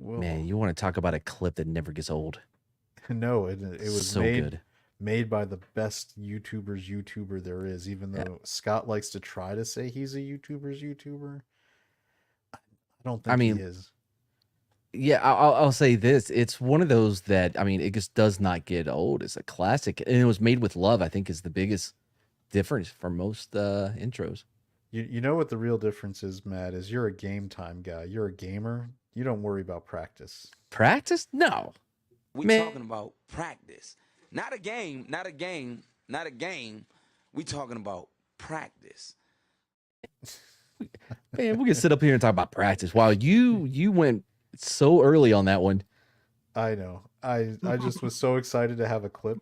Man, you want to talk about a clip that never gets old? No, it was So good. made by the best YouTuber there is. Even Yeah. though Scott likes to try to say he's a YouTuber's YouTuber, I don't I think he mean, is. yeah, I'll say this. It's one of those that, I mean, it just does not get old. It's a classic. And it was made with love, I think, is the biggest difference for most intros. You know what the real difference is, Matt? Is you're a game time guy. You're a gamer. You don't worry about practice. Practice? No. We Man, talking about practice. Not a game, not a game, not a game. We talking about practice. man, we can sit up here and talk about practice. Wow, you went so early on that one. I know. I just was so excited to have a clip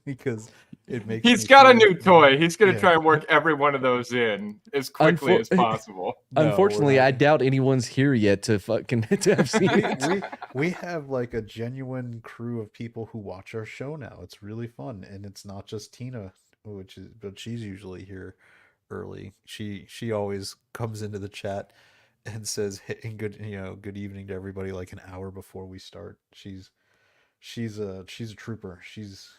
because it makes He's me got a feel new toy. He's going to yeah. try and work every one of those in as quickly as possible. No, we're Unfortunately, I not. doubt anyone's here yet to fucking to have seen we, it. we we have like a genuine crew of people who watch our show now. It's really fun, and it's not just Tina, but she's usually here early. She always comes into the chat and says "Hey," and good evening to everybody like an hour before we start. She's a trooper. She's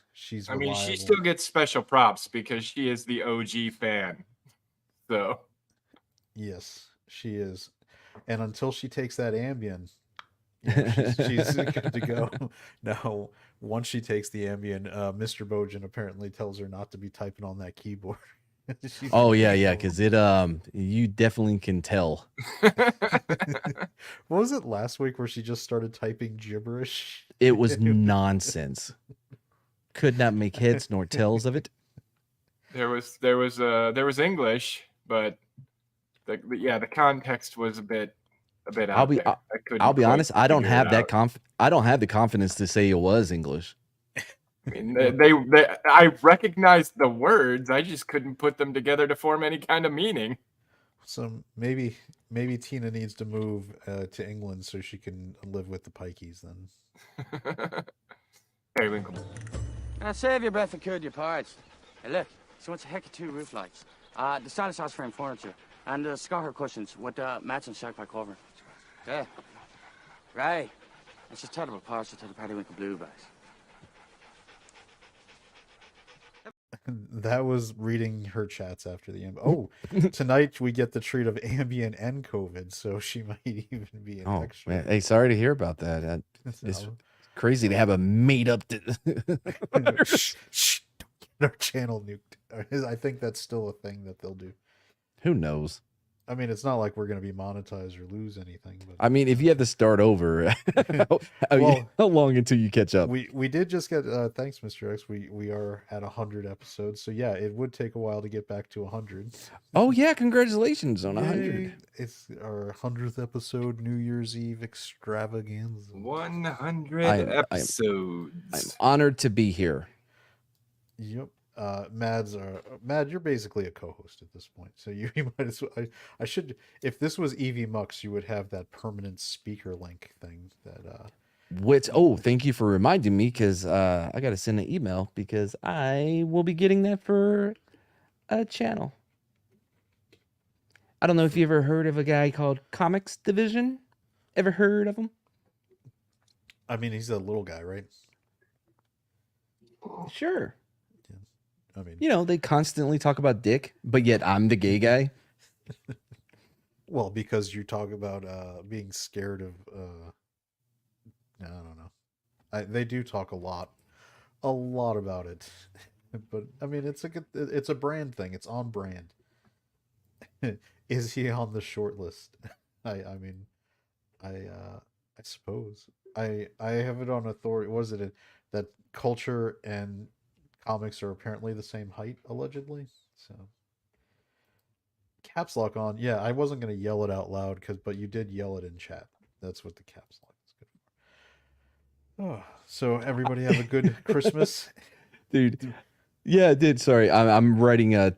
I mean, she reliable. still gets special props because she is the OG fan. So Yes, she is. And until she takes that Ambien, she's good to go. Now, once she takes the Ambien, Mr. Bojan apparently tells her not to be typing on that keyboard. She's Oh gonna yeah, get yeah, all. because it you definitely can tell. What was it last week where she just started typing gibberish? It was nonsense. Could not make heads nor tails of it. there was English, but the context was a bit I'll out be there. I I'll couldn't be quite honest, I don't figure it have that out. I don't have the confidence to say it was English. I mean, I recognized the words. I just couldn't put them together to form any kind of meaning. So maybe Tina needs to move to England so she can live with the Pikeys then. Periwinkle. Now save your breath and cool your parts. Hey look, she wants a heck of 2 roof lights. The stylish house frame furniture. And the Scotter cushions with matching shark pack cover. Yeah. Right. And she's terrible partial to the Periwinkle Blue bags. That was reading her chats after the Oh, tonight we get the treat of Ambien and COVID, so she might even be an Oh extra. man, hey, sorry to hear about that. It's So, crazy to have a made up. shh, shh, don't get our channel nuked. I think that's still a thing that they'll do. Who knows? I mean, it's not like we're going to be monetized or lose anything. But I mean, if you have to start over, Well, how long until you catch up? we did just get thanks, Mr. X. We are at 100 episodes, so yeah, it would take a while to get back to 100. Oh yeah, congratulations on 100. Yay. It's our 100th episode, New Year's Eve extravaganza. 100 I'm episodes. honored to be here. Yep. Mad, you're basically a co-host at this point, so you might as well. I should, if this was Evie Mux, you would have that permanent speaker link thing that. Which thank you for reminding me because I got to send an email because I will be getting that for a channel. I don't know if you ever heard of a guy called Comics Division. Ever heard of him? I mean, he's a little guy, right? Sure. I mean, You know, they constantly talk about dick, but yet I'm the gay guy. well, because you talk about being scared of. I don't know. They do talk a lot about it, but I mean, it's a brand thing. It's on brand. Is he on the short list? I mean, I suppose I have it on authority. Was it that culture and comics are apparently the same height allegedly? So caps lock on. Yeah, I wasn't gonna yell it out loud but you did yell it in chat. That's what the caps lock is good for. Oh, so everybody have a good Christmas, Dude. Yeah, I did. Sorry. I'm writing a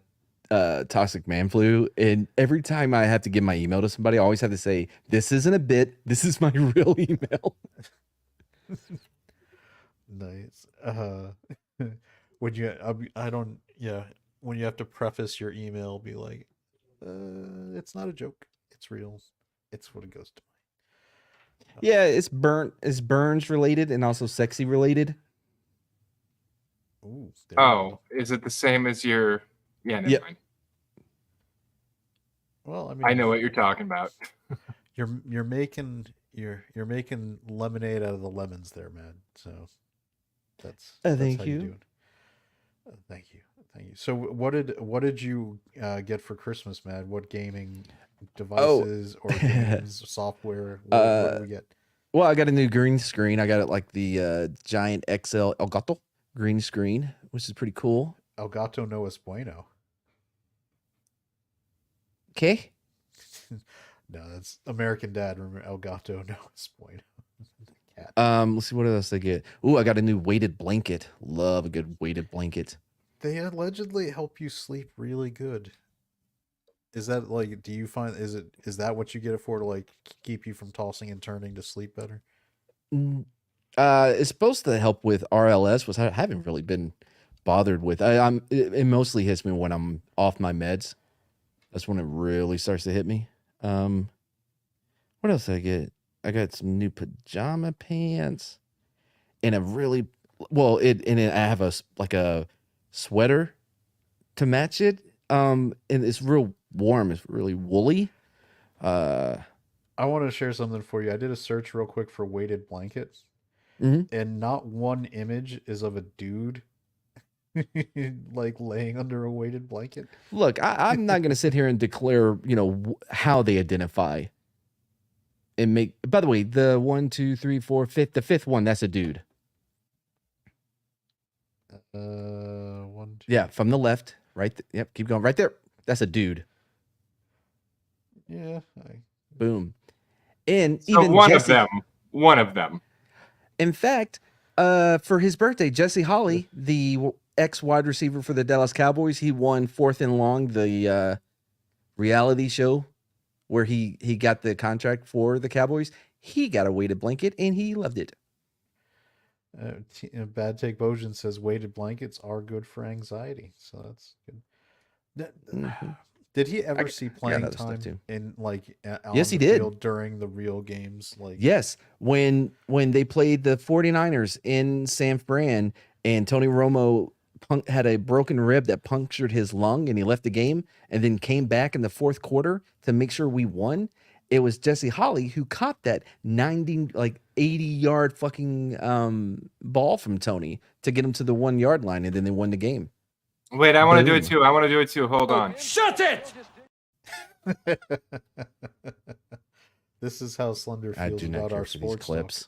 Toxic Man Flu, and every time I have to give my email to somebody, I always have to say, "This isn't a bit. This is my real email." Nice. When you I don't yeah, when you have to preface your email, be like, it's not a joke. It's real. It's what it goes to. Yeah, it's Burns related and also sexy related. Ooh, there we Oh, go. is it the same as your? Yeah, never Yep. mind. Well, I mean, I know what you're talking about. you're making you're making lemonade out of the lemons there, man. So that's Thank how you you. do it. Thank you, thank you. So what did you get for Christmas, man? What gaming Oh, devices or games, software? What did we get? well, I got a new green screen. I got it like the giant XL Elgato green screen, which is pretty cool. Elgato no es bueno. Okay. No, that's American Dad. Remember Elgato no es bueno. Cat. Let's see what else I get. Ooh, I got a new weighted blanket. Love a good weighted blanket. They allegedly help you sleep really good. Is that like? Do you find is that what you get it for to like keep you from tossing and turning to sleep better? Mm, it's supposed to help with RLS, which I haven't really been bothered with. It mostly hits me when I'm off my meds. That's when it really starts to hit me. What else did I get? I got some new pajama pants and a really I have like a sweater to match it. And it's real warm. It's really woolly. Uh, I want to share something for you. I did a search real quick for weighted blankets, mhm. and not one image is of a dude like laying under a weighted blanket. Look, I'm not going to sit here and declare, how they identify and make. By the way, the 1, 2, 3, 4, fifth, the fifth one, that's a dude. One, two. Yeah, from the left, right. Yep, keep going right there. That's a dude. Yeah. Boom. And So even one Jesse, of them. in fact, for his birthday, Jesse Holly, the ex wide receiver for the Dallas Cowboys, he won 4th and Long, the reality show where he got the contract for the Cowboys. He got a weighted blanket and he loved it. Bad Take Bojan says weighted blankets are good for anxiety, so that's good. Mhm. Did he ever got- see I got playing other stuff time too. in like on Yes, he the did. field during the real games? Like, Yes, when they played the 49ers in San Fran and Tony Romo had a broken rib that punctured his lung and he left the game and then came back in the 4th quarter to make sure we won. It was Jesse Holly who caught that 80-yard fucking ball from Tony to get him to the 1-yard line, and then they won the game. Wait, I want to do it Boom. too. Hold on. Shut it! this is how Slender I feels do not about care our for these sports clips.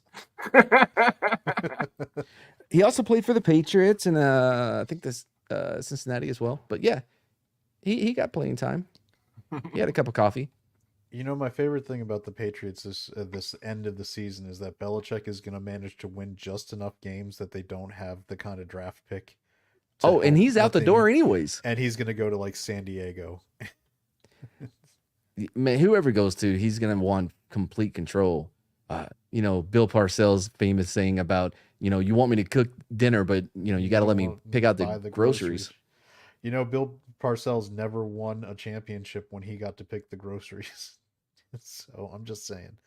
talk. He also played for the Patriots and I think this Cincinnati as well. But yeah, he got playing time. He had a cup of coffee. You know, my favorite thing about the Patriots this end of the season is that Belichick is going to manage to win just enough games that they don't have the kind of draft pick. Oh, and he's out the door anyways. And he's going to go to like San Diego. Man, whoever goes to, he's gonna want complete control. Bill Parcells' famous saying about, you want me to cook dinner, but you got to let me pick out buy the groceries. You know, Bill Parcells never won a championship when he got to pick the groceries. So I'm just saying.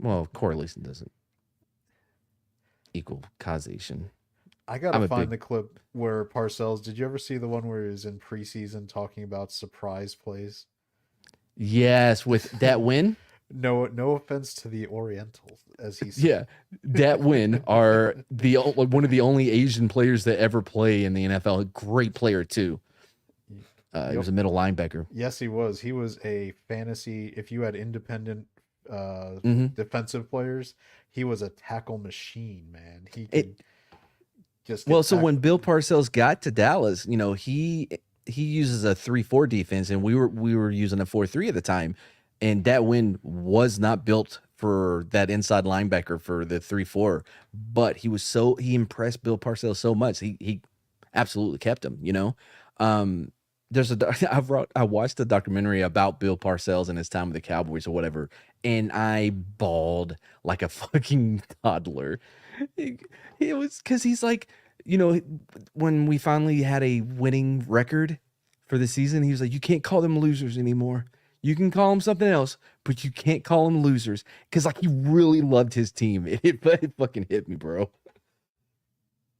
Well, correlation doesn't equal causation. I gotta find the clip where Parcells. Did you ever see the one where he was in preseason talking about surprise plays? Yes, with that win. No offense to the Orientals, as he said. Yeah, that win are one of the only Asian players that ever play in the NFL. A great player too. He was a middle linebacker. Yes, he was. He was a fantasy. If you had independent defensive players, he was a tackle machine, man. He could just so when Bill Parcells got to Dallas, he uses a 3-4 defense, and we were using a 4-3 at the time, and that win was not built for that inside linebacker for the 3-4, but he impressed Bill Parcells so much he absolutely kept him. I watched a documentary about Bill Parcells and his time with the Cowboys or whatever, and I bawled like a fucking toddler. It was because he's like, when we finally had a winning record for the season, he was like, you can't call them losers anymore. You can call them something else, but you can't call them losers. Because like he really loved his team. It fucking hit me, bro.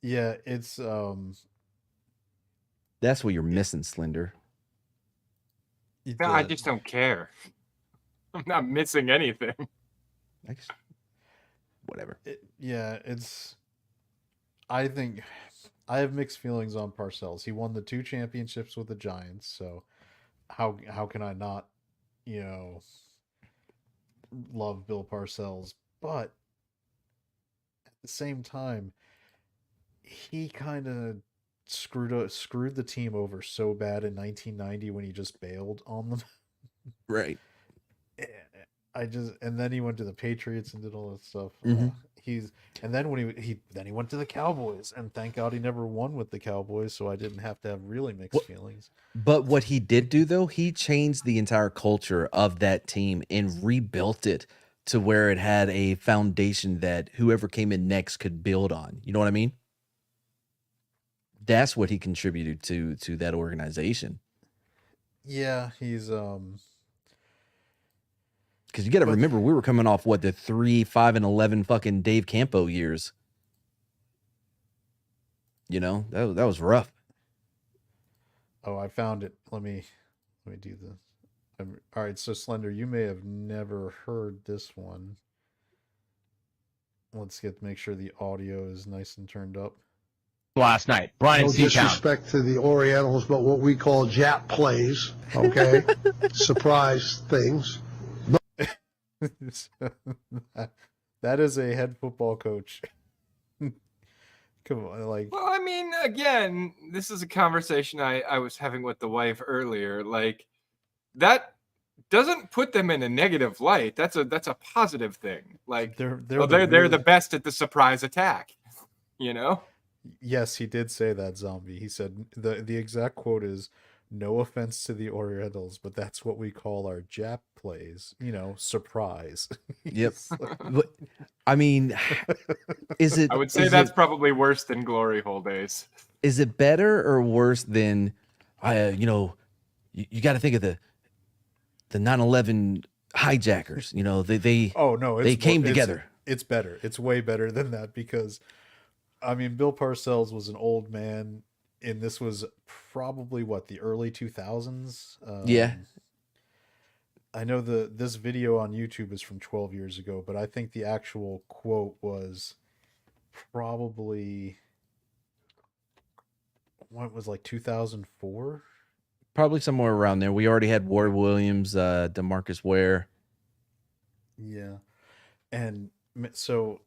Yeah, it's That's what you're missing, Slender. No, I just don't care. I'm not missing anything. Whatever. it's. I think I have mixed feelings on Parcells. He won the 2 championships with the Giants, so how can I not, you know, love Bill Parcells? But at the same time, he kind of screwed the team over so bad in 1990 when he just bailed on them. Right. And then he went to the Patriots and did all that stuff. Mhm. And then when he went to the Cowboys, and thank God he never won with the Cowboys, so I didn't have to have really mixed feelings. But what he did do, though, he changed the entire culture of that team and rebuilt it to where it had a foundation that whoever came in next could build on. You know what I mean? That's what he contributed to that organization. Yeah, he's Because you got to remember, we were coming off the 3, 5, and 11 fucking Dave Campo years. You know, that was rough. Oh, I found it. Let me do this. All right, so Slender, you may have never heard this one. Let's make sure the audio is nice and turned up. Last night, Brian No Seatown. disrespect to the Orientals, but what we call Jap plays, okay? Surprise things. That is a head football coach. Come on, like. Well, I mean, again, this is a conversation I was having with the wife earlier. Like, that doesn't put them in a negative light. That's a positive thing. Like, they're the best at the surprise attack. You know? Yes, he did say that, Zombie. He said the exact quote is, "No offense to the Orientals, but that's what we call our Jap plays. You know, surprise." Yep. I mean, is it? I would say that's probably worse than Glory Hole days. Is it better or worse than, you know, you got to think of the 9/11 hijackers. You know, they oh no, they came together. It's better. It's way better than that because, I mean, Bill Parcells was an old man, and this was probably the early 2000s. Yeah. I know this video on YouTube is from 12 years ago, but I think the actual quote was probably, what was, like 2004? Probably somewhere around there. We already had Ward Williams, DeMarcus Ware. Yeah. And so,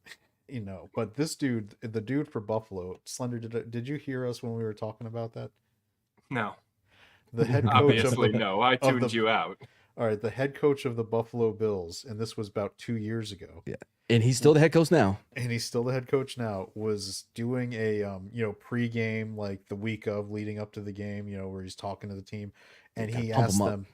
you know, but this dude, the dude for Buffalo, Slender, did you hear us when we were talking about that? No. The head coach Obviously, no. I tuned you out. All right, the head coach of the Buffalo Bills, and this was about 2 years ago. Yeah, and he's still the head coach now. And he's still the head coach now. Was doing a you know, pregame, like the week of leading up to the game, you know, where he's talking to the team, and he asked them,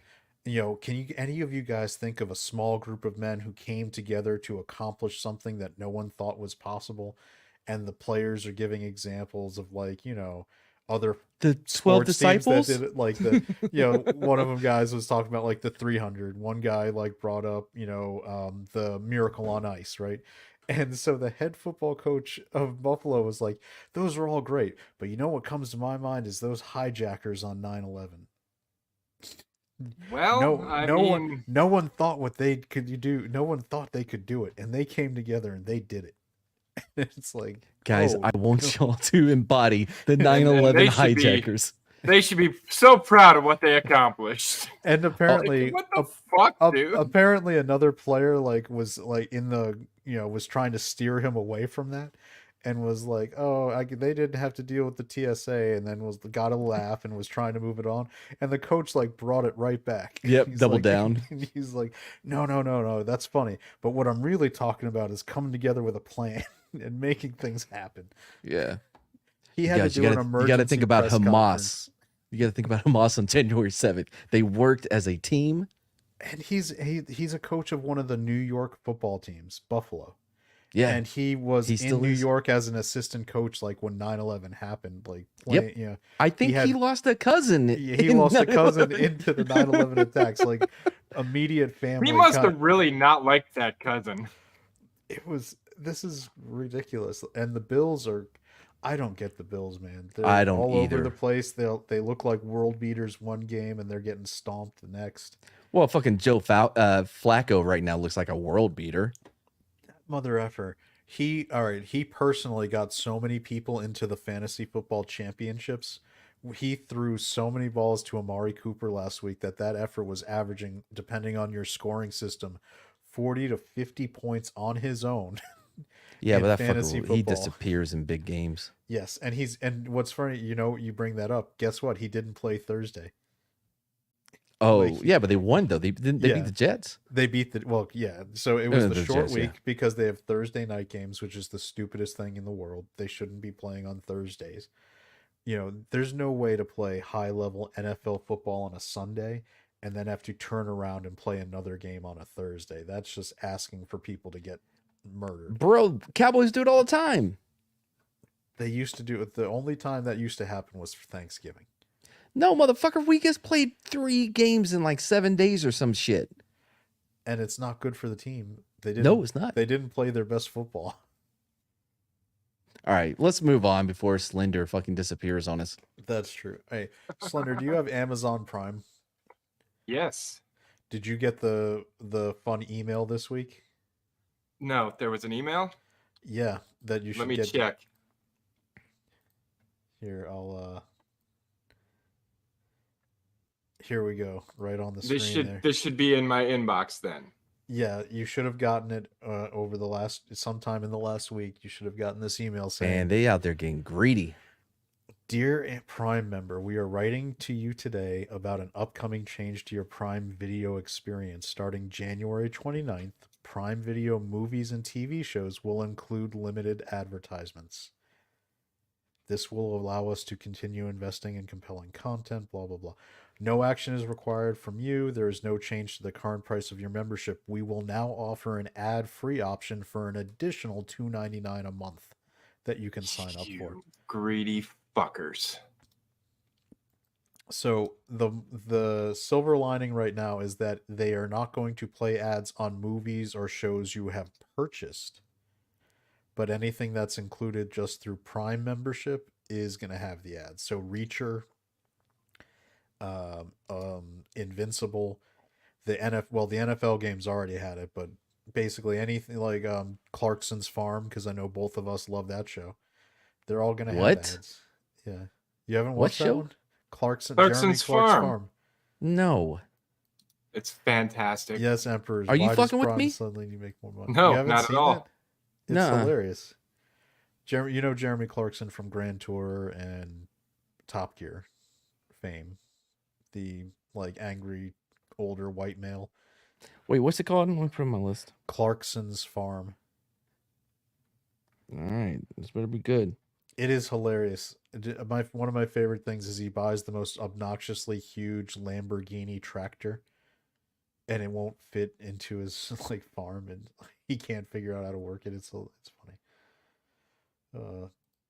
you know, can you any of you guys think of a small group of men who came together to accomplish something that no one thought was possible? And the players are giving examples of, like, you know, other the 12 disciples that did it, like the you know, one of them guys was talking about like the 300. One guy like brought up, you know, the Miracle on Ice, right? And so the head football coach of Buffalo was like, those are all great, but you know what comes to my mind is those hijackers on 9/11. Well, no one thought what they could do. No one thought they could do it, and they came together and they did it. It's like, guys, I want y'all to embody the 9/11 hijackers. They should be so proud of what they accomplished. And apparently, what the fuck, dude? Apparently, another player was in the, you know, was trying to steer him away from that, and was like, "Oh, they didn't have to deal with the TSA," and then got a laugh and was trying to move it on, and the coach brought it right back. Yep, double down. And he's like, "No, that's funny, but what I'm really talking about is coming together with a plan." And making things happen. Yeah, he had to do an emergency. You got to think about press Hamas. Conference. You got to think about Hamas on January 7th. They worked as a team, and he's a coach of one of the New York football teams, Buffalo. Yeah, and he was in New York as an assistant coach, like when 9/11 happened. Like, yep. You know, I think he lost a cousin. He lost a cousin into the 9/11 attacks. Like, immediate family. He must have really not liked that cousin. This is ridiculous. And the Bills are, I don't get the Bills, man. They're I don't all over either. the place. They look like world beaters one game and they're getting stomped the next. Well, fucking Flacco right now looks like a world beater. Mother effer. He personally got so many people into the fantasy football championships. He threw so many balls to Amari Cooper last week that effort was averaging, depending on your scoring system, 40 to 50 points on his own. Yeah, but that fantasy fucker, he football. disappears in big games. Yes, and what's funny, you bring that up. Guess what? He didn't play Thursday. Oh, yeah, but they won though. They beat the Jets. They beat so it was the short Jets, week because they have Thursday night games, which is the stupidest thing in the world. They shouldn't be playing on Thursdays. There's no way to play high level NFL football on a Sunday and then have to turn around and play another game on a Thursday. That's just asking for people to get murdered. Bro, Cowboys do it all the time. They used to do it. The only time that used to happen was for Thanksgiving. No, motherfucker, we just played 3 games in like 7 days or some shit. And it's not good for the team. They No, it's not. They didn't play their best football. All right, let's move on before Slender fucking disappears on us. That's true. Hey, Slender, do you have Amazon Prime? Yes. Did you get the fun email this week? No, there was an email? Yeah, that you should Let me get. check. Here, here we go, right on the screen there. This should be in my inbox then. Yeah, you should have gotten it over sometime in the last week. You should have gotten this email saying, Man, they out there getting greedy. Dear Prime member, we are writing to you today about an upcoming change to your Prime Video experience. Starting January 29th, Prime Video movies and TV shows will include limited advertisements. This will allow us to continue investing in compelling content, blah, blah, blah. No action is required from you. There is no change to the current price of your membership. We will now offer an ad-free option for an additional $2.99 a month that you can sign up for. Greedy fuckers. So the silver lining right now is that they are not going to play ads on movies or shows you have purchased. But anything that's included just through Prime membership is going to have the ads. So Reacher, Invincible, the NFL games already had it, but basically anything like Clarkson's Farm, because I know both of us love that show. They're all going to have ads. Yeah. You haven't watched that one? Clarkson's Farm. No. It's fantastic. Yes, Emperors. Are you fucking with me? Suddenly you make more money. No, you haven't not seen at all. That? It's hilarious. Jeremy Clarkson from Grand Tour and Top Gear fame. The angry older white male. Wait, what's it called? Let me put it on my list. Clarkson's Farm. All right, this better be good. It is hilarious. One of my favorite things is he buys the most obnoxiously huge Lamborghini tractor, and it won't fit into his farm, and he can't figure out how to work it. It's funny.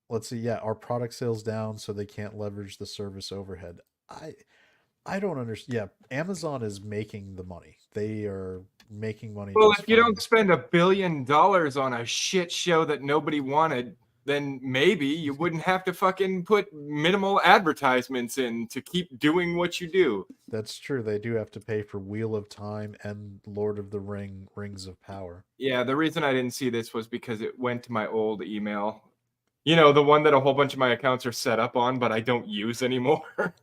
Let's see. Yeah, our product sales down, so they can't leverage the service overhead. I don't understand. Yeah, Amazon is making the money. They are making money. Well, if you don't spend $1 billion on a shit show that nobody wanted, then maybe you wouldn't have to fucking put minimal advertisements in to keep doing what you do. That's true. They do have to pay for Wheel of Time and Lord of the Rings of Power. Yeah, the reason I didn't see this was because it went to my old email. You know, the one that a whole bunch of my accounts are set up on, but I don't use anymore.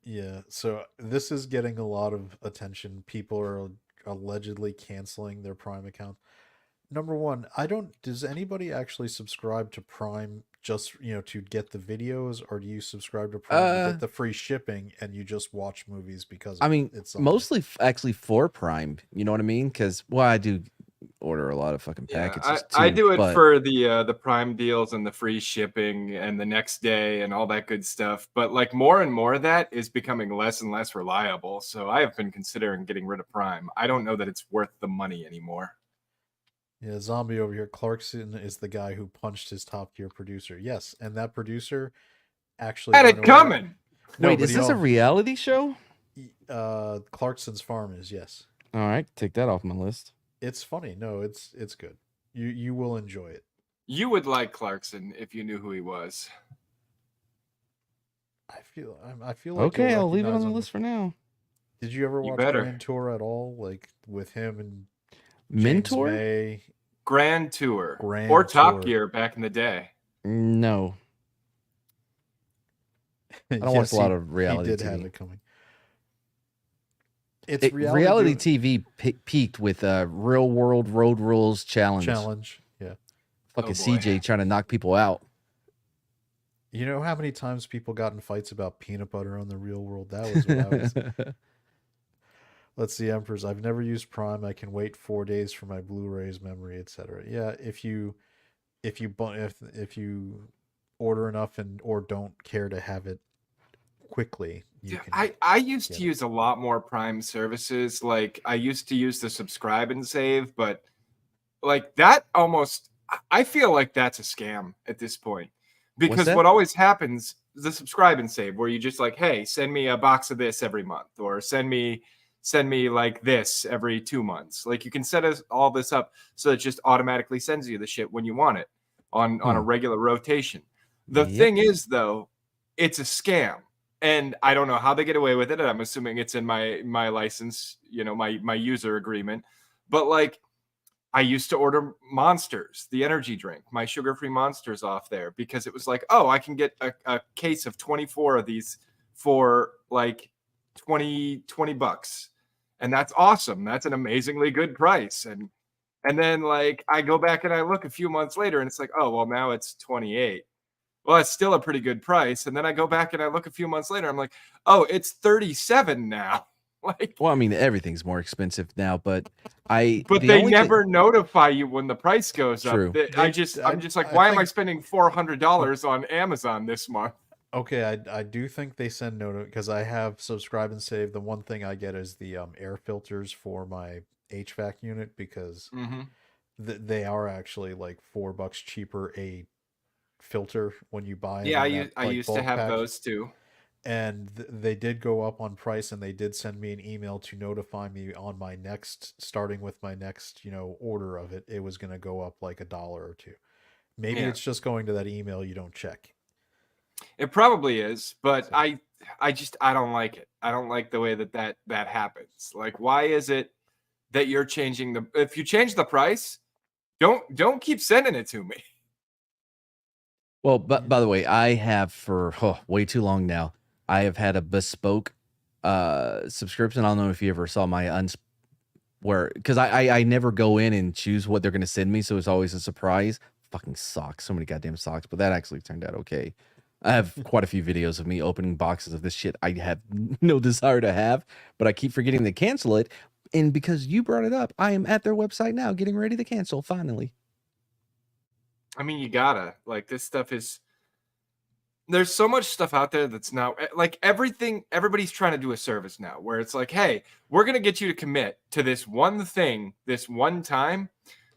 Yeah, so this is getting a lot of attention. People are allegedly canceling their Prime account. Number one, does anybody actually subscribe to Prime just, to get the videos, or do you subscribe to Prime to get the free shipping and you just watch movies because it's mostly actually for Prime, you know what I mean? Because, I do order a lot of fucking packages too. I do it for the Prime deals and the free shipping and the next day and all that good stuff. But more and more of that is becoming less and less reliable. So I have been considering getting rid of Prime. I don't know that it's worth the money anymore. Yeah, Zombie over here. Clarkson is the guy who punched his Top Gear producer. Yes, and that producer actually had it coming. Wait, is this a reality show? Clarkson's Farm is, yes. All right, take that off my list. It's funny. No, it's good. You will enjoy it. You would like Clarkson if you knew who he was. I feel like Okay, you'll I'll leave it on recognize the him. list for now. Did you ever You watch better. Grand Tour at all? Like with him and Mentor? James May? Grand Tour Grand or Top Tour. Gear back in the day. No, I don't watch a lot of reality He did TV. have it coming. It's Reality doing- TV peaked with Real World Road Rules Challenge. Yeah. Fucking Oh, boy. CJ trying to knock people out. You know how many times people got in fights about peanut butter on the Real World? That was what I was. Let's see, Emperors. I've never used Prime. I can wait 4 days for my Blu-rays, memory, etc. Yeah, if you order enough or don't care to have it quickly, you can. I used to get it. use a lot more Prime services. Like I used to use the subscribe and save, but like that almost I feel like that's a scam at this point. Because that? what always happens is the subscribe and save where you just like, hey, send me a box of this every month, or send me like this every 2 months. Like you can set all this up so it just automatically sends you the shit when you want it on a regular rotation. The Yep. thing is though, it's a scam. And I don't know how they get away with it. And I'm assuming it's in my license, my user agreement. But like I used to order Monsters, the energy drink, my sugar-free Monsters off there because it was like, oh, I can get a case of 24 of these for like 20 bucks. And that's awesome. That's an amazingly good price. And then like I go back and I look a few months later and it's like, oh, well, now it's 28. Well, it's still a pretty good price. And then I go back and I look a few months later. I'm like, oh, it's 37 now. Like, Well, I mean, everything's more expensive now, but the they only never notify you when the price goes True. up. I'm just like, I why am I think- spending $400 on Amazon this month? Okay, I do think they send because I have subscribe and save. The one thing I get is the air filters for my HVAC unit because Mm-hmm. they are actually like $4 cheaper a filter when you buy them. Yeah, in I that, like, used to bulk have pack. those too. And they did go up on price, and they did send me an email to notify me on my starting with my next, order of it. It was going to go up like $1 or $2. Maybe Yeah. it's just going to that email you don't check. It probably is, but So- I don't like it. I don't like the way that happens. Like, why is it that you're changing if you change the price, don't keep sending it to me. Well, but by the way, I have for way too long now. I have had a bespoke subscription. I don't know if you ever saw my because I never go in and choose what they're going to send me, so it's always a surprise. Fucking socks, so many goddamn socks, but that actually turned out okay. I have quite a few videos of me opening boxes of this shit I have no desire to have, but I keep forgetting to cancel it. And because you brought it up, I am at their website now, getting ready to cancel finally. I mean, you gotta like this stuff is. There's so much stuff out there that's now like everybody's trying to do a service now where it's like, hey, we're going to get you to commit to this one thing, this one time.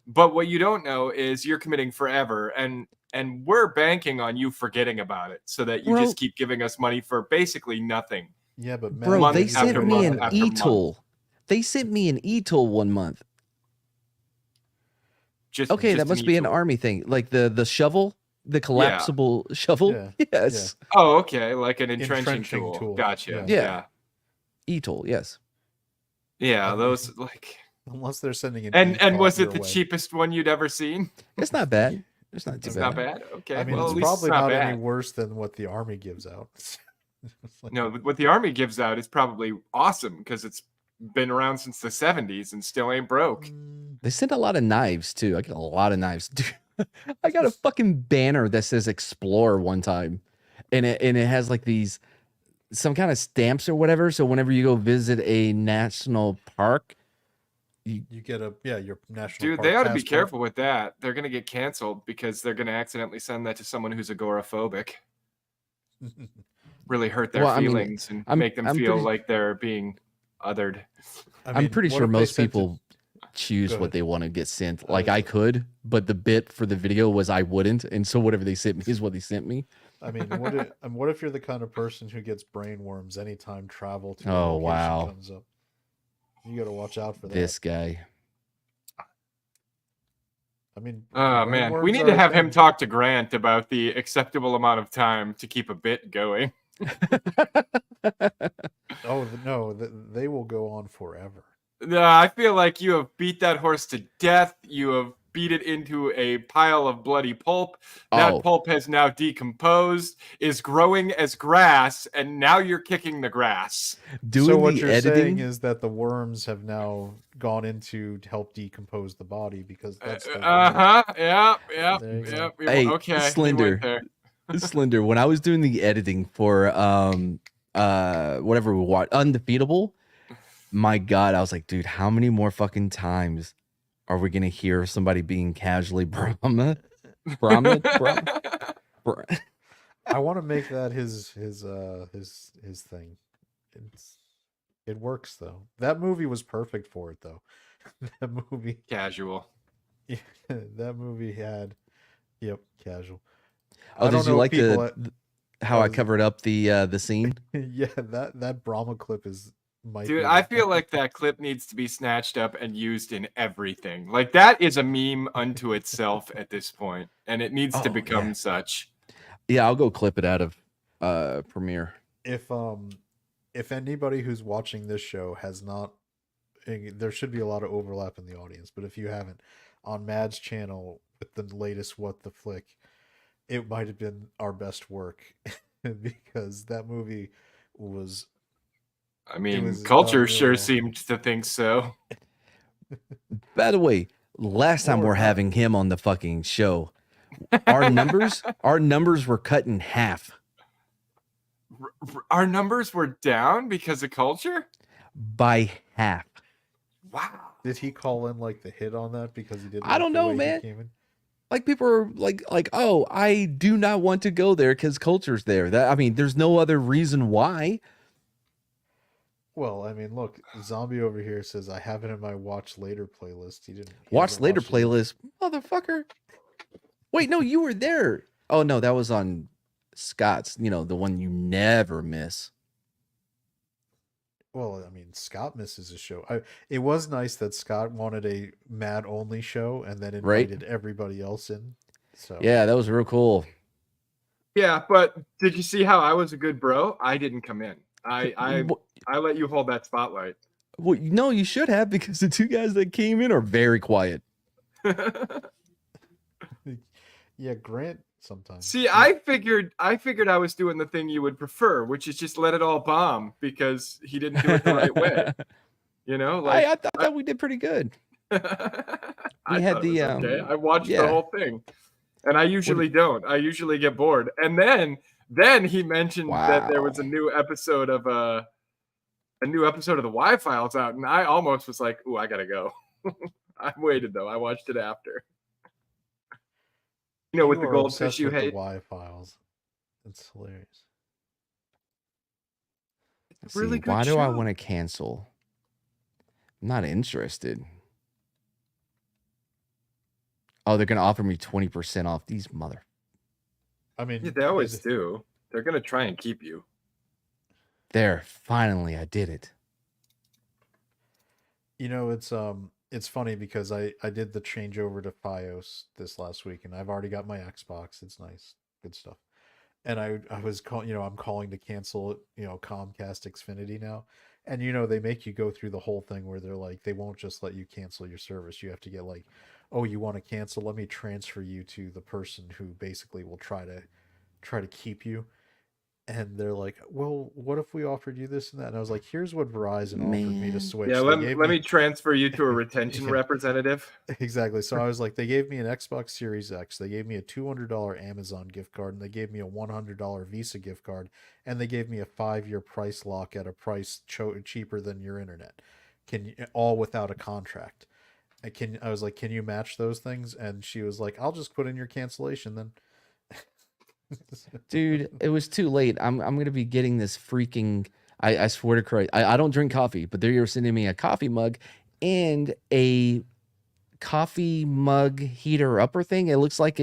But what you don't know is you're committing forever. And we're banking on you forgetting about it so that you Bro. just keep giving us money for basically nothing. Yeah, but Bro, Month they after sent me month an after month. e-tool. They sent me an e-tool 1 month. Okay, that must be an e-tool. army thing. Like the shovel, the collapsible shovel. Yeah, Yes. Oh, okay. Like an entrenching Entrenching tool. tool. Gotcha. Yeah. Yeah. E-tool, yes. Yeah. Those like, unless they're sending an and was e-copy it the your way. cheapest one you'd ever seen? It's not bad. It's not too It's bad. not bad. Okay. I mean, well, it's at least probably it's not not bad. any worse than what the army gives out. It's like- No, what the army gives out is probably awesome because it's been around since the 70s and still ain't broke. They sent a lot of knives too. I got a lot of knives. Dude, I got a fucking banner that says Explore one time. And it has like some kind of stamps or whatever. So whenever you go visit a national park, you get your national Dude, park they ought to be passport. careful with that. They're going to get canceled because they're going to accidentally send that to someone who's agoraphobic. Really hurt their Well, I mean, feelings and I'm- make them I'm feel pretty- like they're being othered. I I'm mean, pretty what sure if they most sent it- people choose Go what ahead. they want to get sent. Like I could, but the bit for the video was I wouldn't, and so whatever they sent me is what they sent me. I mean, what if you're the kind of person who gets brain worms anytime travel to a Oh, location wow. comes up? You got to watch out for that. This guy. I mean, Oh brain man, we worms need are to a have him thing. talk to Grant about the acceptable amount of time to keep a bit going. Oh no, they will go on forever. No, I feel like you have beat that horse to death. You have beat it into a pile of bloody pulp. That Oh. pulp has now decomposed, is growing as grass, and now you're kicking the grass. Doing So what the you're editing saying is that the worms have now gone into to help decompose the body because that's the Yeah. There you go. Yep. Hey, Okay. Slender. He went there. Slender, when I was doing the editing for whatever we watched, Undefeatable, my God, I was like, dude, how many more fucking times are we gonna hear somebody being casually Brahma? I want to make that his thing. It works though. That movie was perfect for it though. That movie Casual. that movie had casual. Oh, I don't did you know like people how I covered up the scene? yeah, that Brahma clip might Dude, be I feel like that clip needs to be snatched up and used in everything. Like that is a meme unto itself at this point, and it needs to become such. Yeah, I'll go clip it out of Premiere. If anybody who's watching this show has not, there should be a lot of overlap in the audience, but if you haven't, on Mad's channel with the latest What the Flick, it might have been our best work because that movie was. I mean, was culture done sure really well. seemed to think so. By the way, last time Or we're not. having him on the fucking show, our numbers were cut in half Our numbers were down because of culture? by half. Wow. Did he call in like the hit on that because he didn't? I don't know, man. Came in? Like people are like, oh, I do not want to go there because culture's there. That I mean, there's no other reason why. Well, I mean, look, Zombie over here says I have it in my watch later playlist. He Watch hasn't later watched it yet. playlist, motherfucker. Wait, no, you were there. Oh no, that was on Scott's. You know, the one you never miss. Well, I mean, Scott misses a show. It was nice that Scott wanted a Mad only show and then invited everybody else in. So Yeah, that was real cool. Yeah, but did you see how I was a good bro? I didn't come in. I let you hold that spotlight. Well, no, you should have because the two guys that came in are very quiet. yeah, Grant sometimes. See, I figured I was doing the thing you would prefer, which is just let it all bomb because he didn't do it the right way. You know, like I thought we did pretty good. I had thought it was the, okay. I watched yeah. the whole thing, and I usually don't. I usually get bored, and then he mentioned that there was a new episode of the Y Files out, and I almost was like, "Ooh, I gotta go." I waited though. I watched it after. You know, with the goldfish you hate. The Y Files. It's hilarious. Let's Really see, good why do I show. want to cancel? I'm not interested. Oh, they're gonna offer me 20% off. These mother. I mean, Yeah, they always do. They're gonna try and keep you. There, finally, I did it. You know, it's funny because I did the changeover to FiOS this last week, and I've already got my Xbox. It's nice, good stuff. And I was calling, I'm calling to cancel, Comcast Xfinity now, and they make you go through the whole thing where they're like, they won't just let you cancel your service. You have to get like, oh, you want to cancel? Let me transfer you to the person who basically will try to keep you. And they're like, well, what if we offered you this and that? And I was like, here's what Verizon offered me to switch. Yeah, They let gave me transfer you to a retention Yeah. representative. Exactly. So I was like, they gave me an Xbox Series X, they gave me a $200 Amazon gift card, and they gave me a $100 Visa gift card, and they gave me a 5-year price lock at a price cheaper than your internet. All without a contract. I was like, can you match those things? And she was like, I'll just put in your cancellation then. Dude, it was too late. I'm gonna be getting this freaking. I swear to Christ, I don't drink coffee, but they're sending me a coffee mug and a coffee mug heater upper thing. It looks like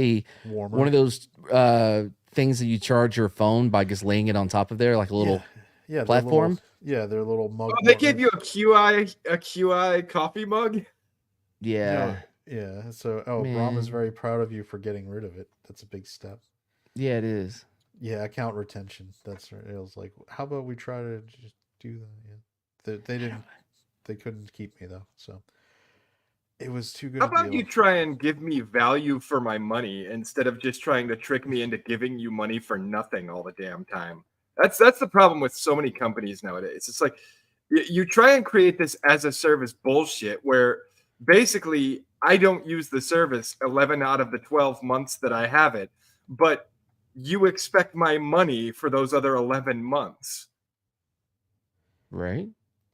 Warmer. one of those things that you charge your phone by just laying it on top of there, like a little yeah, platform. Their little mug. Oh, they gave you a QI coffee mug. Yeah. Yeah. So, Brom Man. is very proud of you for getting rid of it. That's a big step. Yeah, it is. Yeah, account retention. That's right. It was like, how about we try to just do that? Yeah. They didn't. They couldn't keep me though. So it was too good. How a about deal. you try and give me value for my money instead of just trying to trick me into giving you money for nothing all the damn time? That's the problem with so many companies nowadays. It's like you try and create this as a service bullshit where basically I don't use the service 11 out of the 12 months that I have it, but you expect my money for those other 11 months. Right.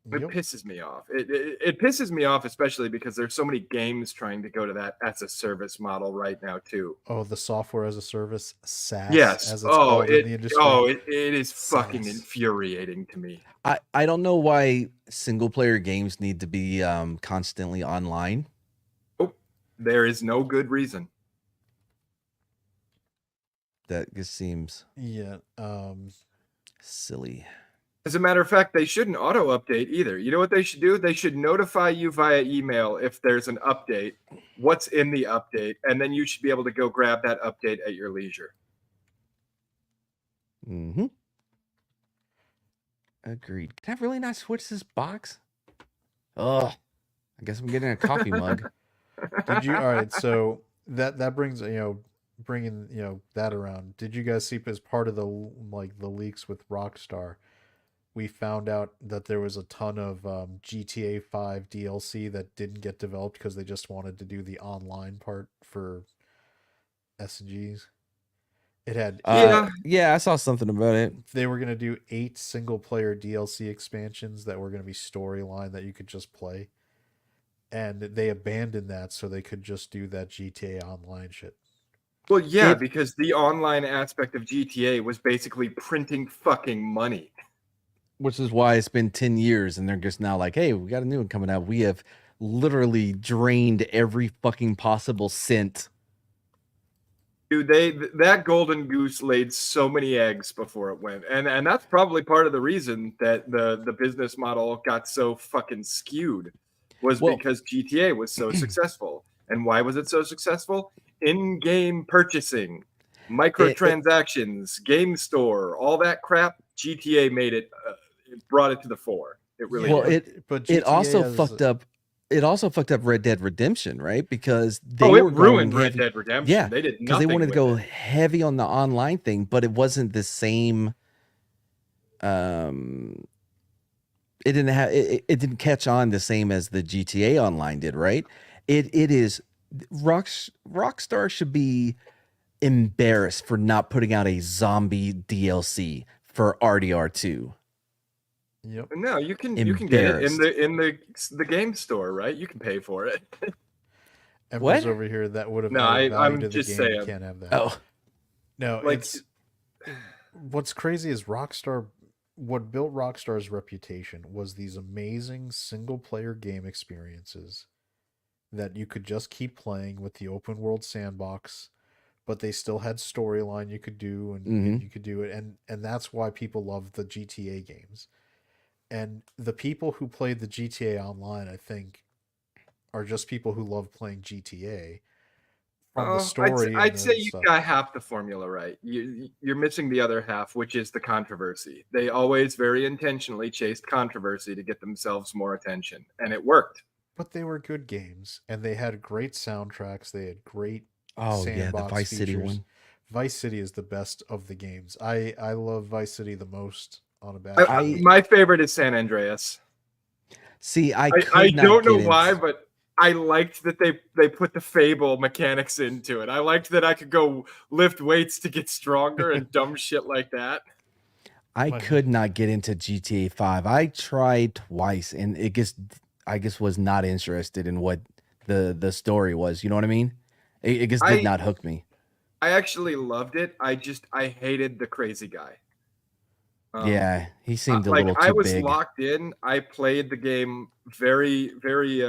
It pisses me off. It pisses me off, especially because there's so many games trying to go to that as a service model right now too. Oh, the software as a service, SaaS, Yes. as it's called in the industry. It is fucking SaaS. infuriating to me. I don't know why single player games need to be constantly online. Oh, there is no good reason. That just seems Yeah. silly. As a matter of fact, they shouldn't auto update either. You know what they should do? They should notify you via email if there's an update, what's in the update, and then you should be able to go grab that update at your leisure. Mm-hmm. Agreed. Can I really not switch this box? Oh, I guess I'm getting a coffee mug. Did you? All right. So that brings bringing that around. Did you guys see as part of the leaks with Rockstar? We found out that there was a ton of GTA 5 DLC that didn't get developed because they just wanted to do the online part for SGs. It had yeah, I saw something about it. They were going to do 8 single player DLC expansions that were going to be storyline that you could just play. And they abandoned that so they could just do that GTA online shit. Well, yeah, because the online aspect of GTA was basically printing fucking money. Which is why it's been 10 years and they're just now like, hey, we got a new one coming out. We have literally drained every fucking possible cent. Dude, that golden goose laid so many eggs before it went. And that's probably part of the reason that the business model got so fucking skewed was because GTA was so successful. And why was it so successful? In-game purchasing, microtransactions, game store, all that crap. GTA made it, it brought it to the fore. It really did. It also fucked up. It also fucked up Red Dead Redemption, right? Because they it were ruined going Red heavy. Dead Redemption. Yeah, They did because they nothing wanted to with go it. heavy on the online thing, but it wasn't the same. It didn't have. It didn't catch on the same as the GTA Online did, right? It is. Rockstar should be embarrassed for not putting out a zombie DLC for RDR2. Yep. No, you can get it in the game store, right? You can pay for it. Emperor's over here that would have No, value I'm to the just game. saying. You can't have that. Oh, no, Like- it's what's crazy is Rockstar. What built Rockstar's reputation was these amazing single player game experiences that you could just keep playing with the open world sandbox, but they still had storyline you could do and you could do it, and that's why people love the GTA games. And the people who played the GTA Online, I think, are just people who love playing GTA from the story. I'd say you got half the formula right. You're missing the other half, which is the controversy. They always very intentionally chased controversy to get themselves more attention, and it worked. But they were good games, and they had great soundtracks. They had great the Vice City one. Vice City is the best of the games. I love Vice City the most on a bad. My favorite is San Andreas. See, I don't know why, but I liked that they put the Fable mechanics into it. I liked that I could go lift weights to get stronger and dumb shit like that. I could not get into GTA 5. I tried twice, and I guess was not interested in what the story was. You know what I mean? It just did not hook me. I actually loved it. I hated the crazy guy. Yeah, he seemed a Like little I too was big. locked in. I played the game very, very,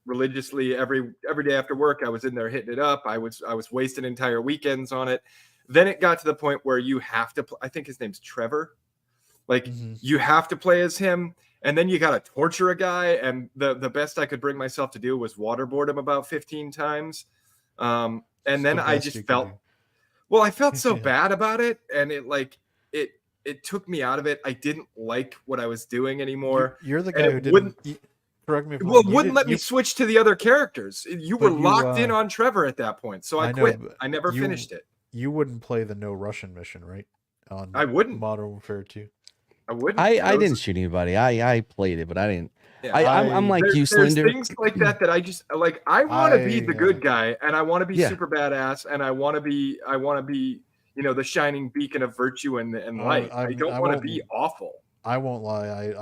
religiously every day after work. I was in there hitting it up. I was wasting entire weekends on it. Then it got to the point where you have to. I think his name's Trevor. Like you have to play as him, and then you got to torture a guy. And the best I could bring myself to do was waterboard him about 15 times. And then I just felt. Well, I felt so bad about it, and it took me out of it. I didn't like what I was doing anymore. You're the and guy it who didn't. wouldn't. Correct me if I'm Well, wrong. it wouldn't let me switch to the other characters. You were But you, locked in on Trevor at that point, so I quit. but I never finished it. You wouldn't play the no Russian mission, right? On I wouldn't. Modern Warfare 2. I wouldn't. I didn't shoot anybody. I played it, but I didn't. Yeah. I'm like you, There's Slender. things like that I just like. I want to be the good guy, and I want to be super badass, and I want to be the shining beacon of virtue and light. I don't want to be awful. I won't lie.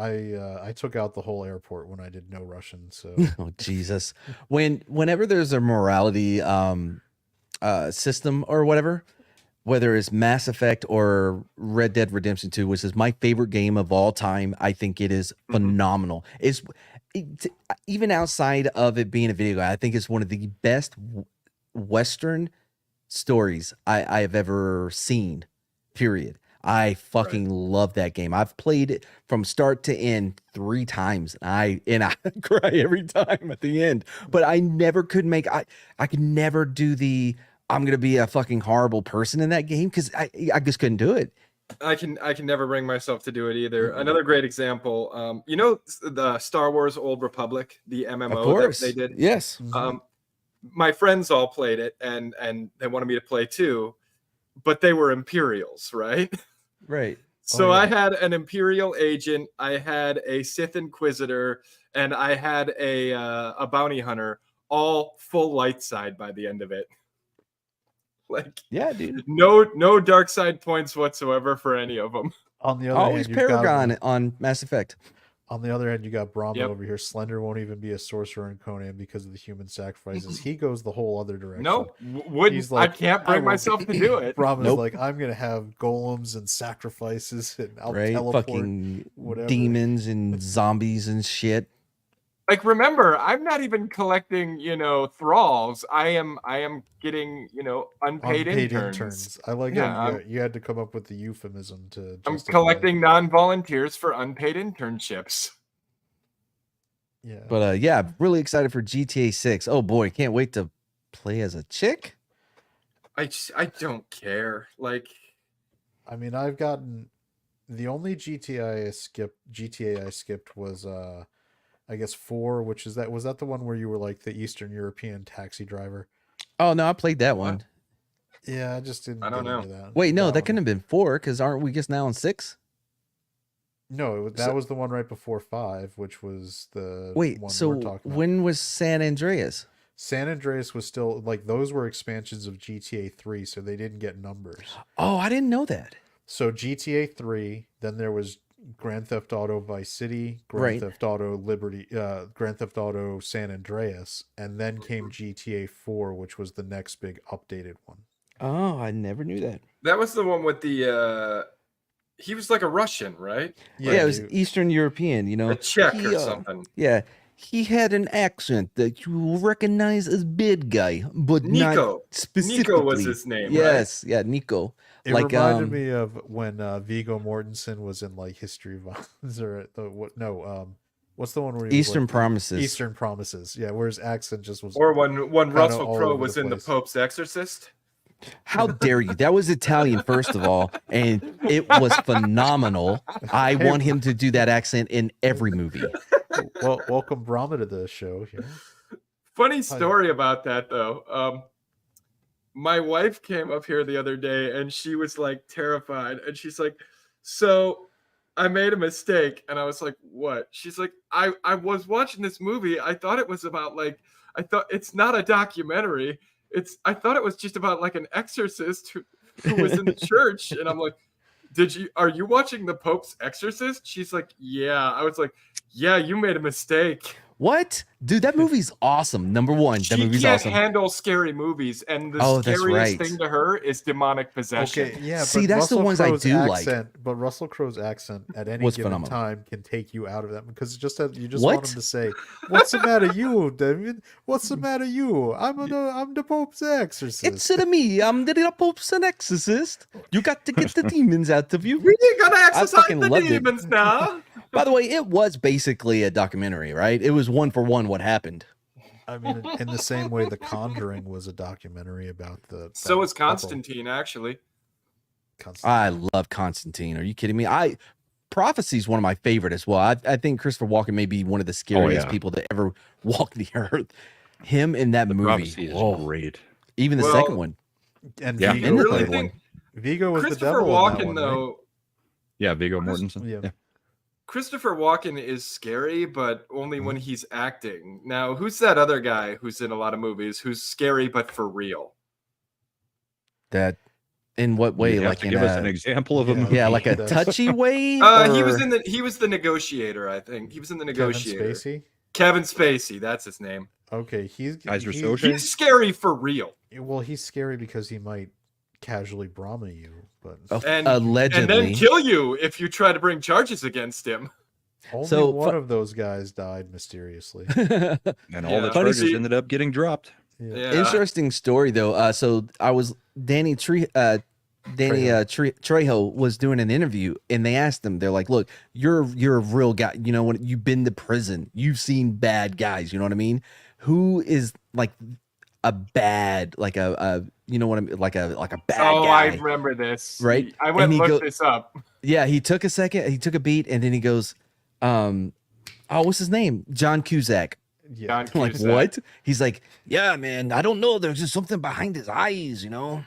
I took out the whole airport when I did no Russian. So Oh Jesus! Whenever there's a morality system or whatever, whether it's Mass Effect or Red Dead Redemption 2, which is my favorite game of all time, I think it is phenomenal. Even outside of it being a video game, I think it's one of the best Western stories I have ever seen. Period. I fucking love that game. I've played it from start to end 3 times. I cry every time at the end. But I never could make. I could never do the. I'm gonna be a fucking horrible person in that game because I just couldn't do it. I can never bring myself to do it either. Another great example, the Star Wars Old Republic, the MMO that they did. Yes. My friends all played it, and they wanted me to play too, but they were Imperials, right? Right. So I had an Imperial agent, I had a Sith Inquisitor, and I had a bounty hunter, all full light side by the end of it. Like, yeah, dude. No dark side points whatsoever for any of them. On the other always hand, Paragon on Mass Effect. On the other hand, you got Brahma over here. Slender won't even be a sorcerer in Conan because of the human sacrifices. He goes the whole other direction. No, wouldn't. I can't bring myself to do it. Brahma's like, I'm gonna have golems and sacrifices, and I'll teleport fucking whatever. demons and zombies and shit. Like, remember, I'm not even collecting, thralls. I am getting, unpaid interns. I like how you had to come up with the euphemism to. I'm collecting non-volunteers for unpaid internships. Yeah. But really excited for GTA 6. Oh boy, can't wait to play as a chick. I don't care. Like, I mean, I've gotten the only GTA I skipped was I guess 4, which is was that the one where you were like the Eastern European taxi driver? Oh no, I played that one. Yeah, I just didn't. I don't know. That. Wait, no, that couldn't have been 4 because aren't we just now on 6? No, that was the one right before 5, which was the one we're talking about. When was San Andreas? San Andreas was still like those were expansions of GTA 3, so they didn't get numbers. Oh, I didn't know that. So GTA 3, then there was Grand Theft Auto Vice City, Grand Theft Auto Liberty, Grand Theft Auto San Andreas, and then came GTA 4, which was the next big updated one. Oh, I never knew that. That was the one with the he was like a Russian, right? Yeah, it was Eastern European, a Czech or something. Yeah, he had an accent that you will recognize as bad guy, but Nico. not specifically. Nico was his name. Yes, right? Yeah, Nico. It reminded me of when Viggo Mortensen was in like History of Violence or what's the one where he Eastern Promises? Eastern Promises. Yeah, where his accent just was. Or when Russell Crowe was in The Pope's Exorcist. How dare you? That was Italian, first of all, and it was phenomenal. I want him to do that accent in every movie. Well, welcome Brahma to the show here. Funny story about that though. My wife came up here the other day and she was like terrified, and she's like, so I made a mistake. And I was like, what? She's like, I was watching this movie. I thought it was about I thought it's not a documentary. I thought it was just about like an exorcist who was in the church. And I'm like, are you watching The Pope's Exorcist? She's like, yeah. I was like, yeah, you made a mistake. What? Dude, that movie's awesome. Number one, that She movie's can't awesome. handle scary movies, and the Oh, that's scariest right. thing to her is demonic possession. Okay, yeah, See, but that's the Russell ones I Crowe's do like. accent, But Russell Crowe's accent at any Was given phenomenal. time can take you out of that because you just want What? him to say, "What's the matter, you, David? What's the matter, you? I'm the Pope's exorcist." It's me. I'm the Pope's an exorcist. You got to get the demons out of you. We gotta exercise fucking the loved it. demons now. By the way, it was basically a documentary, right? It was one for one what happened. I mean, in the same way, The Conjuring was a documentary about the. So that is Constantine, actually. I love Constantine. Are you kidding me? Prophecy is one of my favorite as well. I think Christopher Walken may be one of the scariest yeah. people that ever walked the earth. Him in that movie. Prophecy is Oh, great. even the Well, second one. And Yeah. Vigo, And the really third think one. Vigo was the Christopher devil in Walken, that one, right? though, Yeah, Viggo Mortensen. Yeah. Christopher Walken is scary, but only when he's acting. Now, who's that other guy who's in a lot of movies who's scary but for real? That in what way? You have Like to in give us a an example of a Yeah. movie. yeah, like a That's- touchy way. He was or- he was the negotiator, I think. He was in the Kevin negotiator. Spacey. Kevin Spacey, that's his name. Okay, Kaiser he's Soze? very- He's scary for real. Well, he's scary because he might casually Brahma you, but And Allegedly. and then kill you if you try to bring charges against him. only So, one of those guys died mysteriously. And all Yeah. the Funny charges see- ended up getting dropped. Yeah. Interesting story though. So I was Danny Trejo was doing an interview, and they asked him. They're like, "Look, you're a real guy. You know, when you've been to prison, you've seen bad guys. You know what I mean? Who is like a bad, like a you know what I mean, like a bad Oh, guy?" I remember this. Right? I went And and he looked go- this up. Yeah, he took a second. He took a beat, and then he goes, "Oh, what's his name? John Cusack." Yeah, John I'm like, Cusack. what? He's like, "Yeah, man, I don't know. There's just something behind his eyes, you know."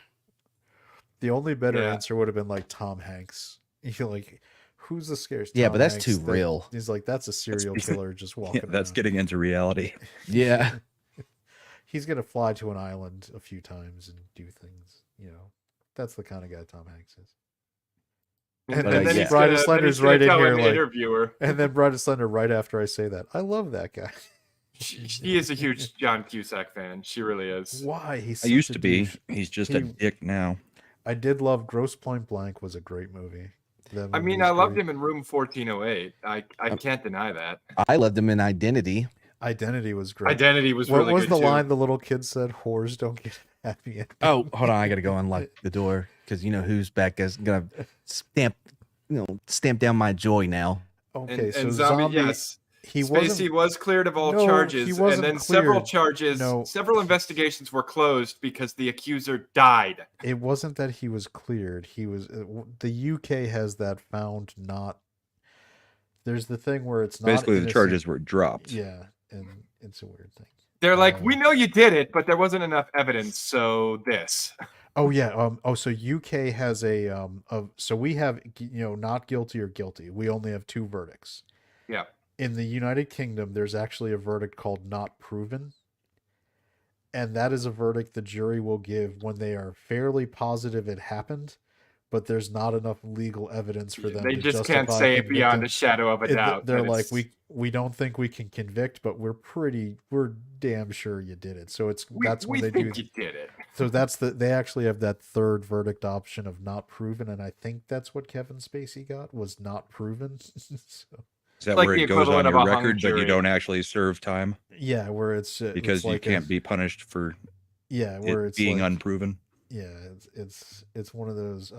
the only better Yeah. answer would have been like Tom Hanks. You're like, who's the scariest? Yeah, Tom but that's Hanks too that- real. He's like, that's a serial killer just walking. Yeah, that's around. getting into reality. Yeah. He's gonna fly to an island a few times and do things. You know, that's the kind of guy Tom Hanks is. And But, then yeah. he's Bride gonna- of then Slender's he's gonna right in tell here, an like, interviewer. and then Bride of Slender right after I say that. I love that guy. He is a huge John Cusack fan. She really is. Why? He's I such used a to be. douche. He's just a He- dick now. I did love Gross Point Blank was a great movie. That I movie mean, was I loved great. him in Room 1408. I can't deny that. I loved him in Identity. Identity was great. Identity was What really was good the too. line the little kid said? Whores don't get happy endings. Oh, hold on, I gotta go unlock the door because you know who's back is gonna stamp down my joy now. Okay, And, so and zombie, zombie. yes. He Spacey wasn't. was cleared of all No, he charges, and wasn't then several cleared. charges, No. several investigations were closed because the accuser died. It wasn't that he was cleared. He was. The UK has that found not. There's the thing where it's not Basically, the innocent- charges were dropped. Yeah, and it's a weird thing. They're like, Um, we know you did it, but there wasn't enough evidence, so this. Oh yeah. So UK has so we have not guilty or guilty. We only have two verdicts. Yeah. In the United Kingdom, there's actually a verdict called not proven. And that is a verdict the jury will give when they are fairly positive it happened, but there's not enough legal evidence for them They to just can't justify say it beyond a convicting. shadow of a doubt. They're that like, it's- we don't think we can convict, but we're damn sure you did it. So that's when we they do. think you did it. So they actually have that third verdict option of not proven, and I think that's what Kevin Spacey got, was not proven. So, Is that Like where the it goes on equivalent of your a hung record, but you jury. don't actually serve time yeah, where it's because it's you like can't be punished for yeah, where it it's being like, unproven? yeah, it's one of those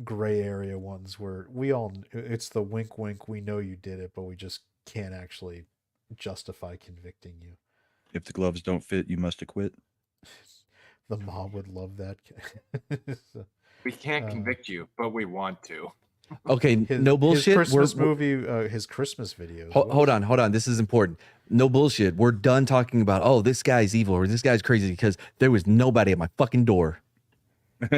gray area ones where it's the wink wink, we know you did it, but we just can't actually justify convicting you. If the gloves don't fit, you must acquit. The mob would love that. So, We can't convict you, but we want to. Okay, no his bullshit. Christmas We're- movie, his Christmas videos. Hold on. This is important. No bullshit. We're done talking about, oh, this guy's evil or this guy's crazy because there was nobody at my fucking door. For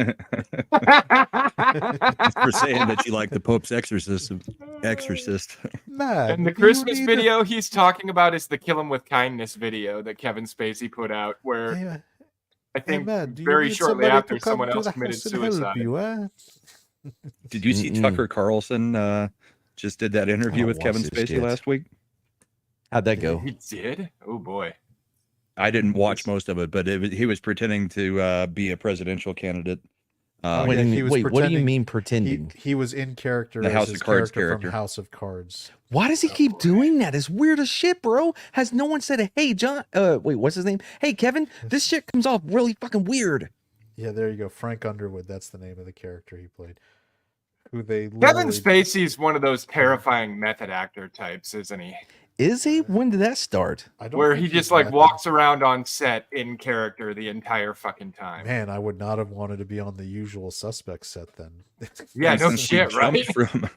saying that you like the Pope's exorcist. Matt, And the you Christmas need video he's talking about is the Kill Him With Kindness video that Kevin Spacey put out, where Hey, I think Matt, do you very need shortly somebody after to come someone to else the committed house and help suicide. you, eh? Did you see Mm-mm. Tucker Carlson just did that interview don't with Kevin watch this Spacey shit. last week? How'd that go? He did? Oh boy. I didn't watch most of it, but he was pretending to be a presidential candidate. Oh, What yeah, do you he mean? was Wait, what do you pretending- mean pretending? He was in character The as House his of Cards character character. from House of Cards. Why does he keep doing that? It's weird as shit, bro. Has no one said, hey, John, wait, what's his name? Hey, Kevin, this shit comes off really fucking weird. Yeah, there you go. Frank Underwood. That's the name of the character he played. Who they Kevin literally- Spacey's one of those terrifying method actor types, isn't he? Is he? When did that start? I don't Where think he he's just like method. walks around on set in character the entire fucking time. Man, I would not have wanted to be on the Usual Suspects set then. Yeah, no Since we shit, right? jumped from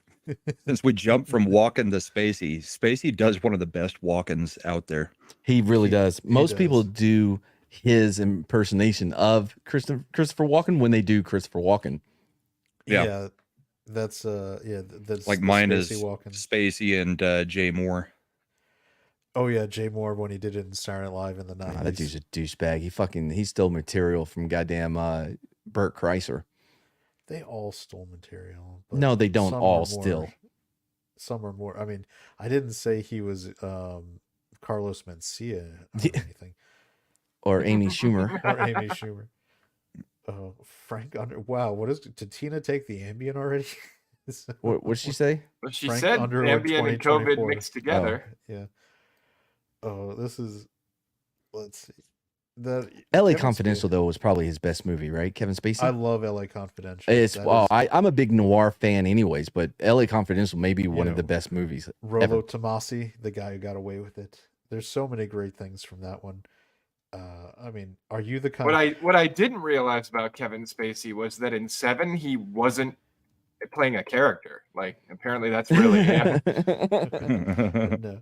since we jumped from Walken to Spacey does one of the best walk-ins out there. He really does. Most does. people do his impersonation of Christopher Walken when they do Christopher Walken. Yeah. That's that's Like the mine Spacey is walking. Spacey and Jay Moore. Oh yeah, Jay Moore when he did it in Saturday Night Live in the Nah, 90s. that dude's a douchebag. He stole material from goddamn Burt Kreischer. They all stole material. but No, they don't some are all more- still. Some are more. I mean, I didn't say he was Carlos Mencia or Yeah. anything. Or Amy Schumer. Or Amy Schumer. Frank Under. Wow, what is? Did Tina take the Ambien already? What'd she say? Well, she Frank said Underwood Ambien and COVID 2024. mixed together. Yeah. Oh, this is. Let's see. The L.A. Kevin Confidential Spacey- though was probably his best movie, right? Kevin Spacey. I love L.A. Confidential. It's That well, is I'm a big noir fan, anyways. But L.A. Confidential may be one of the know, best movies. Rolo ever. Tomasi, the guy who got away with it. There's so many great things from that one. I mean, are you the kind What I didn't realize about Kevin Spacey was that in Seven he wasn't playing a character. Like apparently that's really him. No.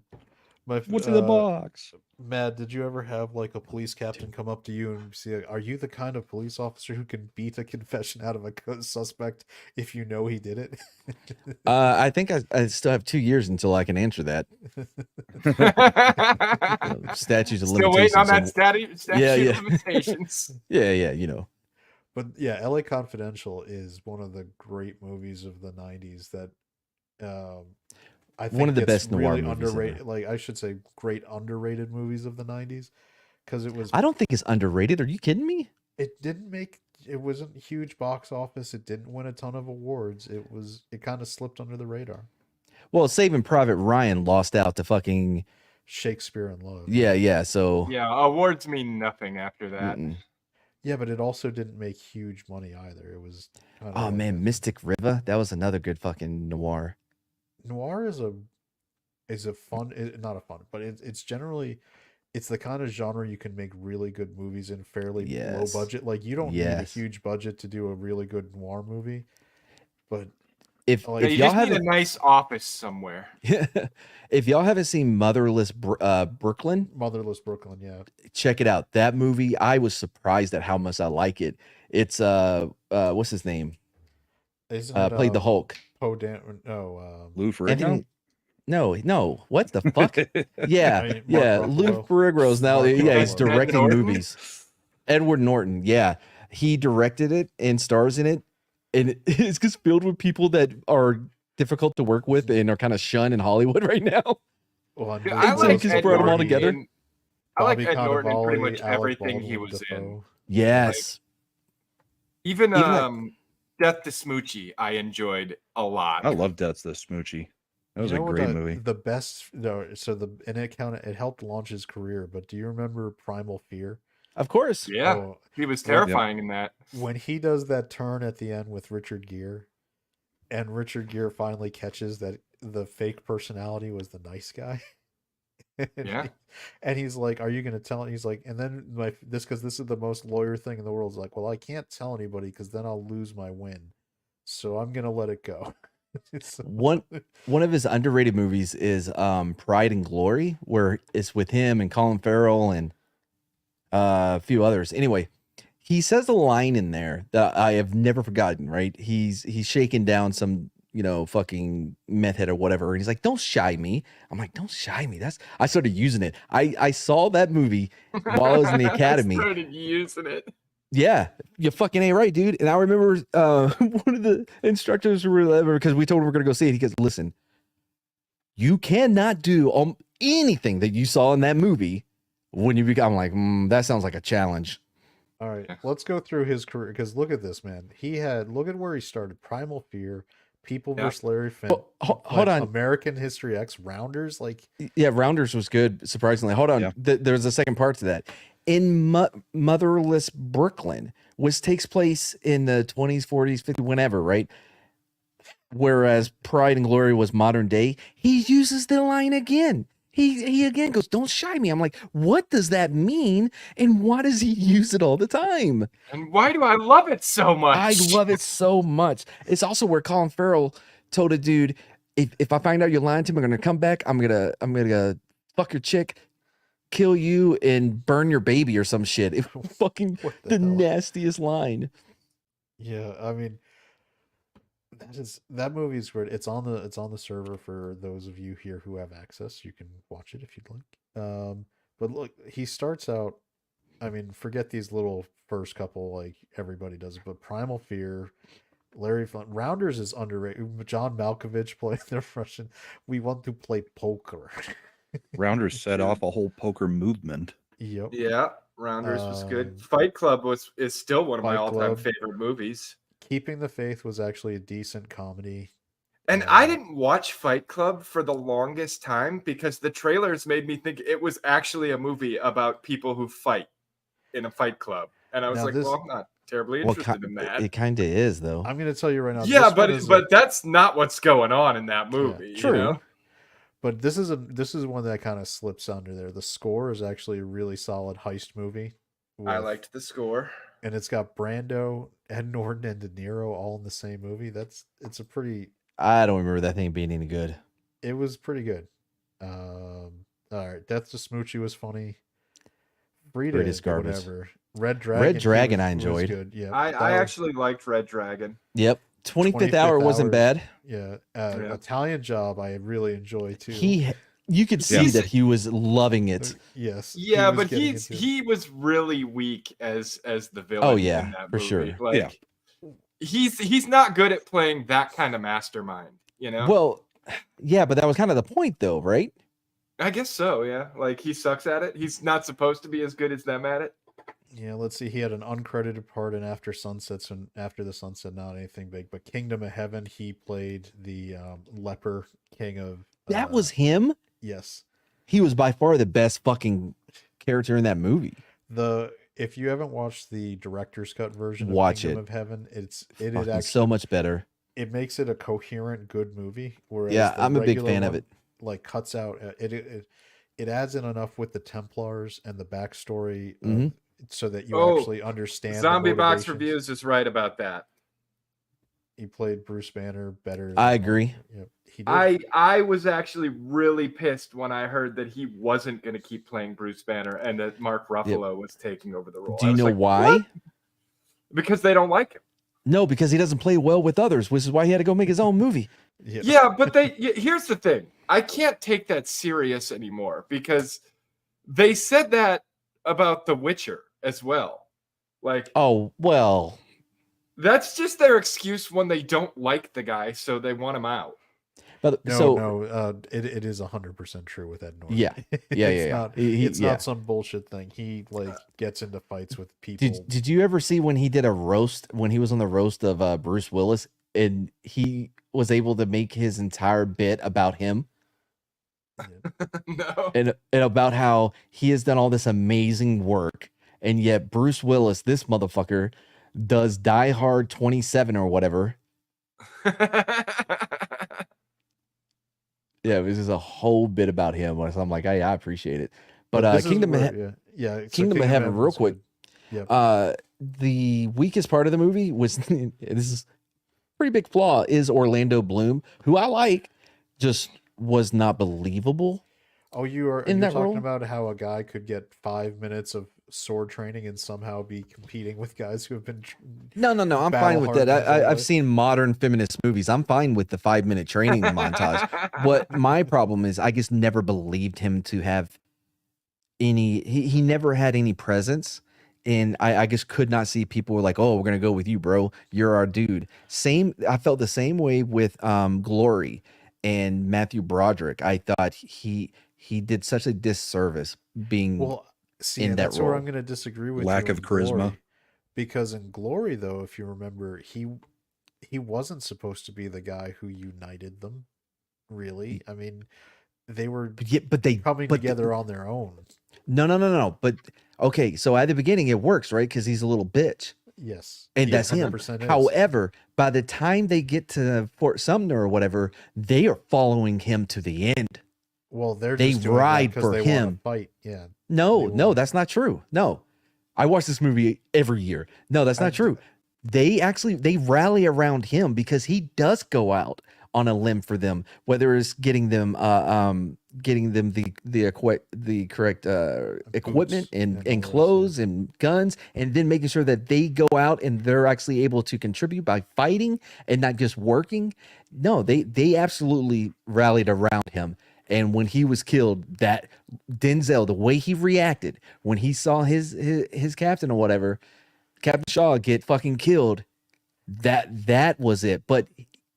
My, What's in the box? Matt, did you ever have like a police captain come up to you and say, "Are you the kind of police officer who can beat a confession out of a suspect if you know he did it?" I think I still have 2 years until I can answer that. Statutes of Still limitations. waiting on that and- statute yeah. of limitations. yeah, you know. But yeah, L.A. Confidential is one of the great movies of the '90s that I think One of the gets best noir really movies ever. underrated. Like I should say, great underrated movies of the '90s because it was. I don't think it's underrated. Are you kidding me? It didn't make. It wasn't huge box office. It didn't win a ton of awards. It was. It kind of slipped under the radar. Well, Saving Private Ryan lost out to fucking Shakespeare in Love. yeah. So Yeah, awards mean nothing after that. mm-mm. Yeah, but it also didn't make huge money either. It was. kinda Oh like man, a- Mystic River. That was another good fucking noir. Noir is a fun, not a fun, but it's generally. It's the kind of genre you can make really good movies in fairly Yes. low budget. Like you don't need a Yes. huge budget to do a really good noir movie, but If Like, Yeah, if you y'all just need a haven't nice office somewhere. if y'all haven't seen Motherless Brooklyn, Motherless Brooklyn, yeah. check it out. That movie, I was surprised at how much I like it. It's what's his name? Isn't Played the Hulk. Poe Dan? No, Lou Ferrigno? Anthony, no, what the fuck? Yeah, I mean, Mark yeah. Ruffalo. Luke Ferrigno's now. Mark Yeah, he's Ruffalo. directing Norton? movies. Edward Norton. Yeah, he directed it and stars in it, and it's just filled with people that are difficult to work with and are kind of shunned in Hollywood right now. well, Dude, I like Bobby Ed brought 'em all Cannavale, together. I like Bobby Ed Norton in pretty Cannavale, much Alec everything he Baldwin, was in. Dafoe. Yes. Even Even like- Death to Smoochie, I enjoyed a lot. I love Death's the Smoochie. That was You a know what great the, movie. The best, no. So it helped launch his career. But do you remember Primal Fear? Of course. Yeah, Oh, he was terrifying in that. when he does that turn at the end with Richard Gere, and Richard Gere finally catches that the fake personality was the nice guy. And Yeah. and he's like, "Are you going to tell?" He's like, and then because this is the most lawyer thing in the world. Is like, well, I can't tell anybody because then I'll lose my win, so I'm going to let it go. So- One of his underrated movies is Pride and Glory, where it's with him and Colin Farrell and a few others. Anyway, he says a line in there that I have never forgotten, right? He's shaking down some, fucking meth head or whatever. And he's like, "Don't shy me." I'm like, "Don't shy me." I started using it. I saw that movie while I was in the academy. I started using it. Yeah, you fucking ain't right, dude. And I remember one of the instructors or whatever, because we told him we're gonna go see it. He goes, "Listen, you cannot do anything that you saw in that movie when you become like, that sounds like a challenge. All right, let's go through his career because look at this, man. Look at where he started. Primal Fear, People vs. Larry Finn. Hold on. American History X, Rounders. Like, yeah, Rounders was good, surprisingly. Hold on. There's a second part to that. In Motherless Brooklyn, which takes place in the 20s, 40s, 50s, whenever, right? Whereas Pride and Glory was modern day, he uses the line again. He again goes, "Don't shy me." I'm like, what does that mean? And why does he use it all the time? And why do I love it so much? I love it so much. It's also where Colin Farrell told a dude, if I find out you're lying to me, I'm gonna come back. I'm gonna fuck your chick, kill you, and burn your baby or some shit. It fucking the nastiest line. Yeah, I mean, that movie is great. It's on the server for those of you here who have access. You can watch it if you'd like. But look, he starts out. I mean, forget these little first couple, like everybody does it. But Primal Fear, Larry Flint, Rounders is underrated. John Malkovich played the Russian. We want to play poker. Rounders set off a whole poker movement. Yep. Yeah, Rounders was good. Fight Club is still one of my all-time favorite movies. Keeping the Faith was actually a decent comedy. And I didn't watch Fight Club for the longest time because the trailers made me think it was actually a movie about people who fight in a fight club. And I was well, I'm not terribly interested in that. It kind of is, though. I'm going to tell you right now. Yeah, but that's not what's going on in that movie. Yeah, true. You know? But this is one that kind of slips under there. The score is actually a really solid heist movie. I liked the score. And it's got Brando, Ed Norton, and De Niro all in the same movie. It's a pretty. I don't remember that thing being any good. It was pretty good. All right, Death to Smoochie was funny. Frida is garbage. Whatever. Red Dragon. I enjoyed. Good. Yeah, I actually liked Red Dragon. Yep. 25th Hour wasn't bad. Yeah. Italian Job I really enjoyed too. You could see that he was loving it. Yes. Yeah, but he was really weak as the villain. Oh yeah, in that for movie. sure. Like, he's not good at playing that kind of mastermind. You know. Well, yeah, but that was kind of the point, though, right? I guess so. Yeah, like he sucks at it. He's not supposed to be as good as them at it. Yeah, let's see. He had an uncredited part in After Sunsets and After the Sunset, not anything big. But Kingdom of Heaven, he played the leper king of. That was him. Yes, he was by far the best fucking character in that movie. If you haven't watched the director's cut version of Kingdom of Heaven, it is actually so much better. It makes it a coherent, good movie. Whereas I'm a big fan of it. Like cuts out it adds in enough with the Templars and the backstory, so that you actually understand. Zombie Box Reviews is right about that. He played Bruce Banner better. I agree. Yep. I was actually really pissed when I heard that he wasn't going to keep playing Bruce Banner and that Mark Ruffalo was taking over the role. Do you know why? What? Because they don't like him. No, because he doesn't play well with others, which is why he had to go make his own movie. Yeah, but here's the thing. I can't take that serious anymore because they said that about The Witcher as well. Like, oh, well. That's just their excuse when they don't like the guy, so they want him out. But it is 100% true with Ed Norton. Yeah, it's not some bullshit thing. He gets into fights with people. Did you ever see when he did a roast, when he was on the roast of Bruce Willis, and he was able to make his entire bit about him? No. And about how he has done all this amazing work, and yet Bruce Willis, this motherfucker, does Die Hard 27 or whatever. Yeah, it was just a whole bit about him. So I'm like, I appreciate it. But Kingdom of Heaven, real quick. Yep. The weakest part of the movie was this is a pretty big flaw, is Orlando Bloom, who I like, just was not believable. Oh, you're talking about how a guy could get 5 minutes of sword training and somehow be competing with guys who have been No, I'm fine with that. I've seen modern feminist movies. I'm fine with the 5-minute training montage. What my problem is, I just never believed him to have any. He never had any presence, and I just could not see people were like, "Oh, we're gonna go with you, bro. You're our dude." I felt the same way with Glory. and Matthew Broderick. I thought he did such a disservice being Well, see, in and that that's where role. I'm going to disagree with Lack you of in charisma. Glory, because in Glory, though, if you remember, he wasn't supposed to be the guy who united them. Really, I mean, they were But they coming but together on their own. no. But okay, so at the beginning it works, right? Because he's a little bitch. Yes, And he that's him. 100% is. However, by the time they get to Fort Sumner or whatever, they are following him to the end. Well, they're They just doing that ride because for they want to him. fight. Yeah. No, They no, want- that's not true. No. I watch this movie every year. No, that's not true. They rally around him because he does go out on a limb for them, whether it's getting them the correct equipment and clothes and guns, and then making sure that they go out and they're actually able to contribute by fighting and not just working. No, they absolutely rallied around him. And when he was killed, that Denzel, the way he reacted when he saw his captain or whatever, Captain Shaw, get fucking killed, that was it. But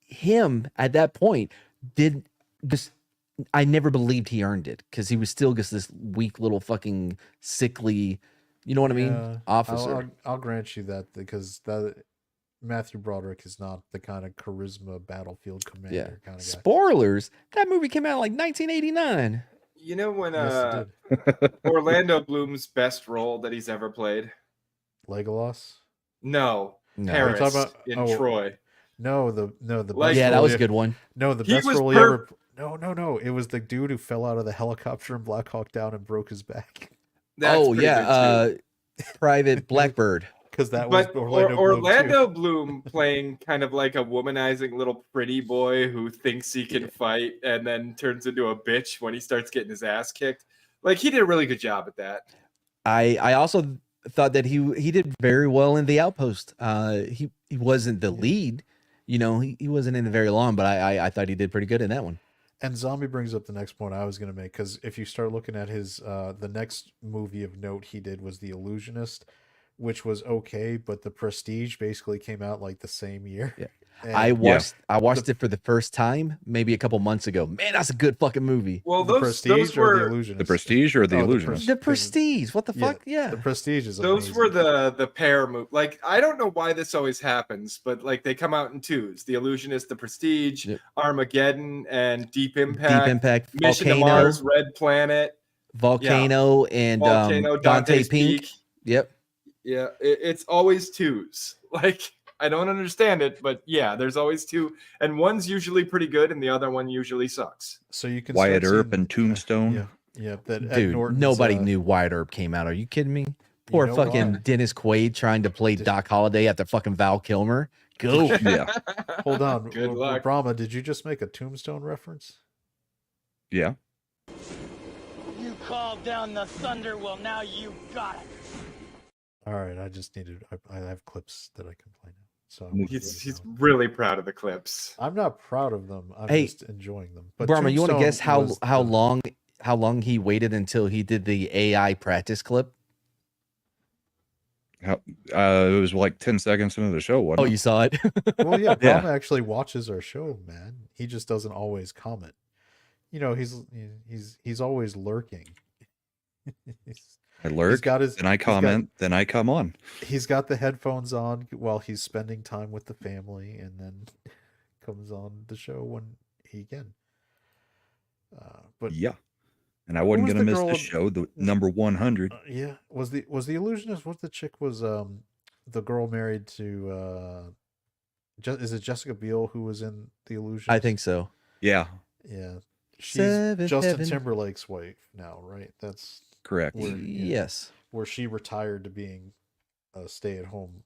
him at that point did just, I never believed he earned it because he was still just this weak little fucking sickly, you know what I mean, officer. I'll grant you that, because that Matthew Broderick is not the kind of charisma battlefield commander kind of guy. Spoilers, that movie came out in like 1989. You know when Yes, it did. Orlando Bloom's best role that he's ever played? Legolas? No, No. Paris You're talking about- in oh, Troy. No, the Like- best Yeah, that role was he- a good one. No, the He best was role he ever. No. It was the dude who fell out of the helicopter in Black Hawk Down and broke his back. That's Oh pretty yeah, good, too. Private Blackbird. Because that was But Orlando Bloom, too. Bloom playing kind of like a womanizing little pretty boy who thinks he can fight and then turns into a bitch when he starts getting his ass kicked. Like, he did a really good job at that. I also thought that he did very well in The Outpost. He wasn't the lead, you know, he wasn't in it very long, but I thought he did pretty good in that one. And Zombie brings up the next point I was going to make, because if you start looking at his the next movie of note he did was The Illusionist, which was okay, but The Prestige basically came out like the same year. Yeah. And I watched it for the first time maybe a couple months ago. Man, that's a good fucking movie. Well, The those Prestige or The were Illusionist? The Prestige or The Oh, Illusionist? The Prestige. What the fuck? Yeah. The Prestige is those amazing. were the pair move. Like, I don't know why this always happens, but like they come out in twos: The Illusionist, The Prestige, Yep. Armageddon, and Deep Impact. Deep Impact, Mission to Mars, Red Planet, Volcano, and Volcano, Dante Dante's Pink. Peak. Yep. Yeah, it's always twos. Like, I don't understand it, but yeah, there's always two, and one's usually pretty good, and the other one usually sucks. So you can Wyatt start Earp seeing- and Tombstone. Yeah. That Ed Dude, Norton's, nobody knew Wyatt Earp came out. Are you kidding me? Poor know fucking why? Dennis Quaid trying to play Doc Holliday after fucking Val Kilmer. Go. Yeah. Hold on, Good luck. Brahma. Did you just make a Tombstone reference? Yeah. You called down the thunder, well, now you got it. All right, I just needed. I have clips that I can play now. So He's really proud of the clips. I'm not proud of them. I'm Hey, just enjoying them. But Brahma, you want to Tombstone guess was how the- long he waited until he did the AI practice clip? It was like 10 seconds into the show, wasn't Oh, it? you saw it? Well, yeah, Yeah. Brahma actually watches our show, man. He just doesn't always comment. You know, he's always lurking. I lurk, got his- then I he's got- comment, then I come on. He's got the headphones on while he's spending time with the family, and then comes on the show when he can. But Yeah. And I wasn't was going to the miss the girl- show, the number 100. yeah, was the Illusionist? What the chick was? The girl married to is it Jessica Biel who was in the Illusionist? I think so. Yeah, Yeah, she's Seventh Justin Heaven. Timberlake's wife now, right? That's correct. Where- yeah. Yes. where she retired to being a stay-at-home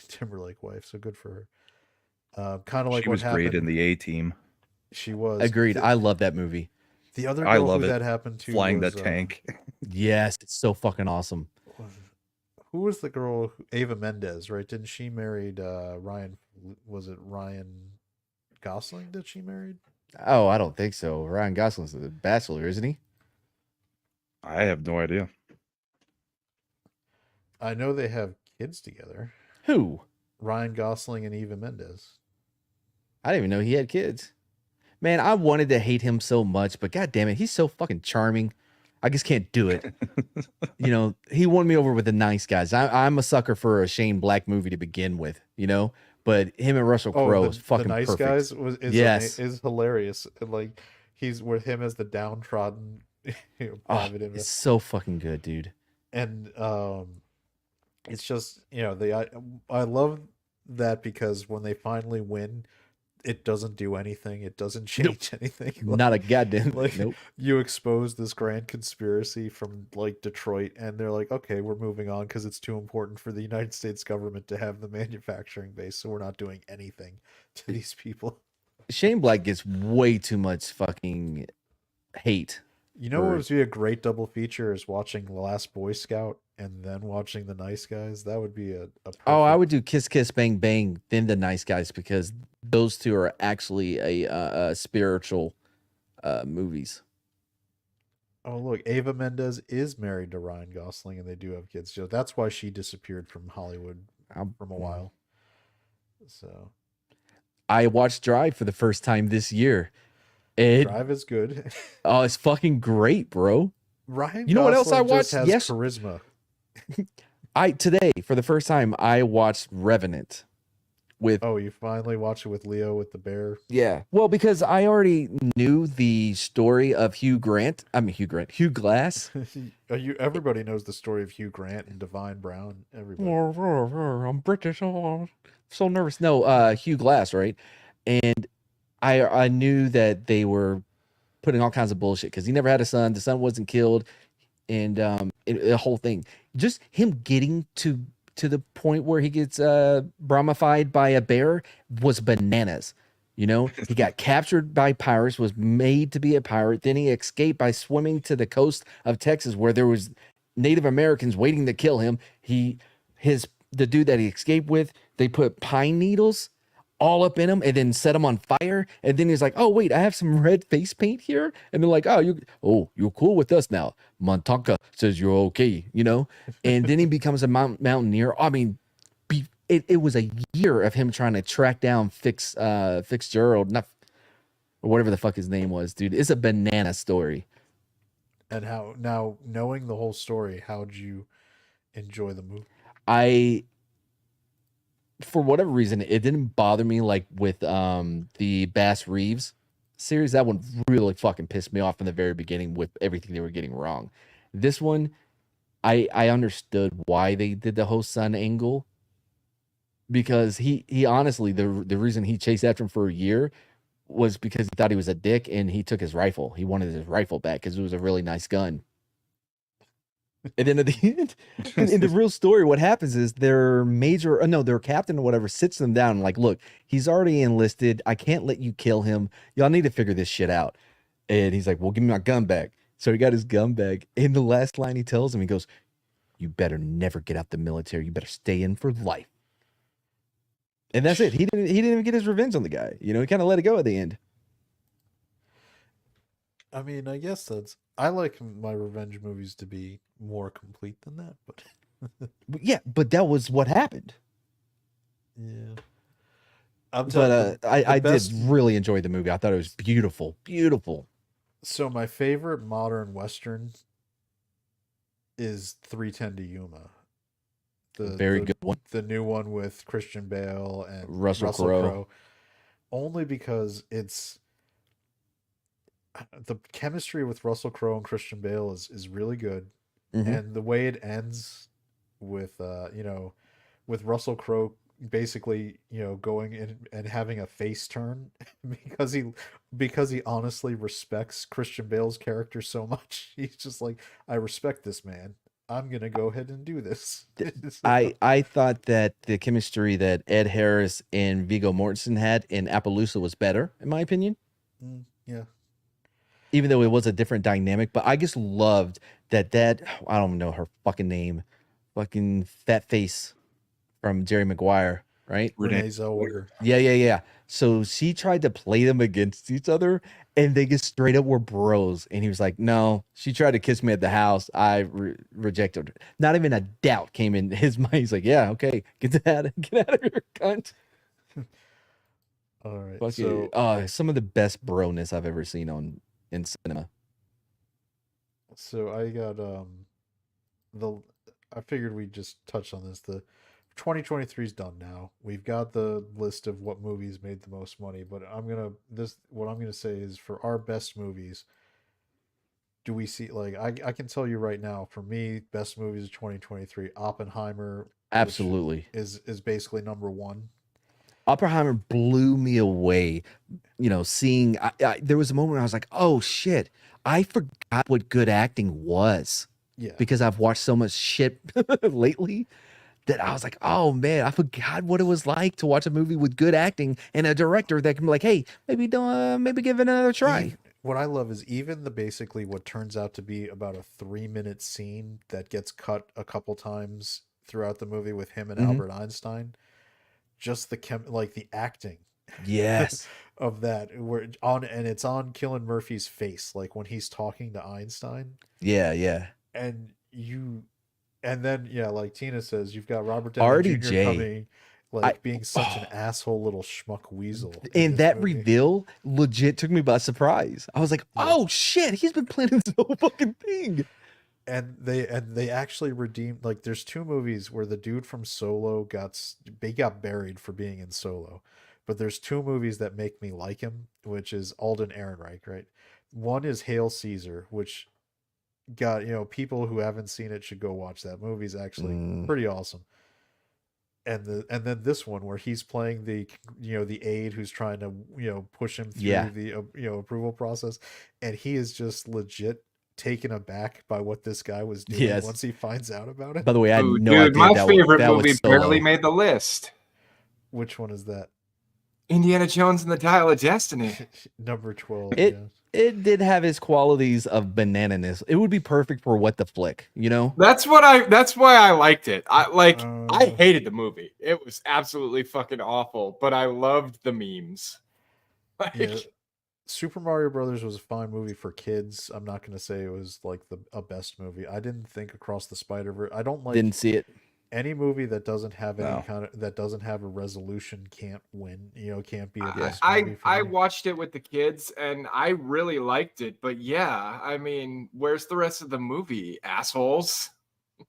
Timberlake wife. So good for her. Kind of like She what was happened. great in the A Team, She was Agreed. The, I love that movie. the other girl I love who it. that happened to flying the was, tank. Yes, it's so fucking awesome. Who was the girl? Ava Mendez, right? Didn't she married Ryan? Was it Ryan Gosling that she married? Oh, I don't think so. Ryan Gosling's a bachelor, isn't he? I have no idea. I know they have kids together. Who? Ryan Gosling and Eva Mendes. I didn't even know he had kids. Man, I wanted to hate him so much, but god damn it, he's so fucking charming. I just can't do it. You know, he won me over with the Nice Guys. I'm a sucker for a Shane Black movie to begin with, you know, but him and Russell Crowe is the fucking Nice perfect. Guys Yes. is hilarious. And, like he's with him as the downtrodden Oh, private it's so fucking good, dude. and it's just I love that because when they finally win, it doesn't do anything. It doesn't change anything. Not a goddamn Like nope. you expose this grand conspiracy from like Detroit, and they're like, okay, we're moving on because it's too important for the United States government to have the manufacturing base, so we're not doing anything to these people. Shane Black gets way too much fucking hate. You know what would be a great double feature is watching The Last Boy Scout and then watching The Nice Guys. That would be a perfect... Oh, I would do Kiss Kiss Bang Bang, then The Nice Guys, because those two are actually a spiritual movies. Oh, look, Ava Mendes is married to Ryan Gosling, and they do have kids. So that's why she disappeared from Hollywood from a while. So I watched Drive for the first time this year. Drive is good. Oh, it's fucking great, bro. Ryan, you know what else I Gosling just watched? has charisma. Today for the first time I watched Revenant with. Oh, you finally watched it with Leo with the bear. Yeah, well, because I already knew the story of Hugh Glass. Everybody knows the story of Hugh Grant and Divine Brown. Everybody. I'm British. Oh, I'm so nervous. No, Hugh Glass, right? And I knew that they were putting all kinds of bullshit because he never had a son. The son wasn't killed, and the whole thing. Just him getting to the point where he gets brahmified by a bear was bananas. You know, he got captured by pirates, was made to be a pirate. Then he escaped by swimming to the coast of Texas where there was Native Americans waiting to kill him. The dude that he escaped with, they put pine needles all up in him and then set him on fire. And then he's like, oh, wait, I have some red face paint here. And they're like, you're cool with us now. Montauk says you're okay, you know? And then he becomes a mountaineer. I mean, it was a year of him trying to track down Fitzgerald, or whatever the fuck his name was, dude. It's a banana story. And how, now, knowing the whole story, how'd you enjoy the movie? For whatever reason, it didn't bother me like with the Bass Reeves series. That one really fucking pissed me off in the very beginning with everything they were getting wrong. This one, I understood why they did the host son angle, because he honestly, the reason he chased after him for a year was because he thought he was a dick and he took his rifle. He wanted his rifle back because it was a really nice gun. And then at the end, in the real story, what happens is their captain or whatever sits them down and like, look, he's already enlisted. I can't let you kill him. Y'all need to figure this shit out. And he's like, well, give me my gun back. So he got his gun back. And the last line he tells him, he goes, you better never get out the military. You better stay in for life. And that's it. He didn't even get his revenge on the guy. You know, he kind of let it go at the end. I mean, I guess I like my revenge movies to be more complete than that, but yeah, but that was what happened. Yeah. I did really enjoy the movie. I thought it was beautiful. Beautiful. So my favorite modern Western is 3:10 to Yuma. Very good one. The new one with Christian Bale and Russell Crowe. Only because it's the chemistry with Russell Crowe and Christian Bale is really good. Mm-hmm. And the way it ends with with Russell Crowe basically, going in and having a face turn because he honestly respects Christian Bale's character so much. He's just like, I respect this man. I'm going to go ahead and do this. I thought that the chemistry that Ed Harris and Viggo Mortensen had in Appaloosa was better, in my opinion. Yeah. Even though it was a different dynamic, but I just loved that I don't know her fucking name, fucking fat face from Jerry Maguire, right? Renee Zellweger. Yeah. So she tried to play them against each other, and they just straight up were bros. And he was like, no, she tried to kiss me at the house. I rejected her. Not even a doubt came in his mind. He's like, yeah, okay, get out of here, cunt. All right. Fucking, So some of the best broness I've ever seen in cinema. so I got the I figured we'd just touch on this. The 2023 is done now. We've got the list of what movies made the most money, but what I'm gonna say is for our best movies, do we see like I can tell you right now, for me, best movies of 2023, Oppenheimer, which Absolutely. is basically number one. Oppenheimer blew me away. You know, seeing there was a moment where I was like, "Oh shit, I forgot what good acting was," Yeah. because I've watched so much shit lately that I was like, "Oh man, I forgot what it was like to watch a movie with good acting and a director that can be like, hey, maybe don't, maybe give it another try." What I love is even the basically what turns out to be about a 3-minute scene that gets cut a couple times throughout the movie with him and Mhm. Albert Einstein, just like the acting Yes. of that and it's on Cillian Murphy's face, like when he's talking to Einstein, Yeah, yeah. and then yeah, like Tina says, you've got Robert Downey Jr. RDJ. coming, I like being such an oh, asshole little schmuck weasel in and this that movie. reveal legit took me by surprise. I was like, Yeah. "Oh shit, he's been planning this whole fucking thing." And they actually redeemed, like there's two movies where the dude from Solo got buried for being in Solo, but there's two movies that make me like him, which is Alden Ehrenreich, right? One is Hail Caesar, which got, people who haven't seen it should go watch that movie. Is actually Mm, pretty awesome. And then this one where he's playing the aide who's trying to push him yeah. through the approval process, and he is just legit taken aback by what this guy was doing Yes. once he finds out about it. By the way, I had Ooh, no dude, idea my that favorite that movie was barely Solo. made the list. Which one is that? Indiana Jones and the Dial of Destiny. Number 12. It Yeah. it did have its qualities of banananess. It would be perfect for What the Flick, you know? That's why I liked it. I Uh, hated the movie. It was absolutely fucking awful, but I loved the memes. Like, yeah. Super Mario Brothers was a fine movie for kids. I'm not going to say it was like a best movie. I didn't think Across the Spider-Verse. I don't like Didn't see it. any movie that doesn't have any No. that doesn't have a resolution can't win. Can't be a I, best I movie for I me. watched it with the kids and I really liked it. But yeah, I mean, where's the rest of the movie, assholes?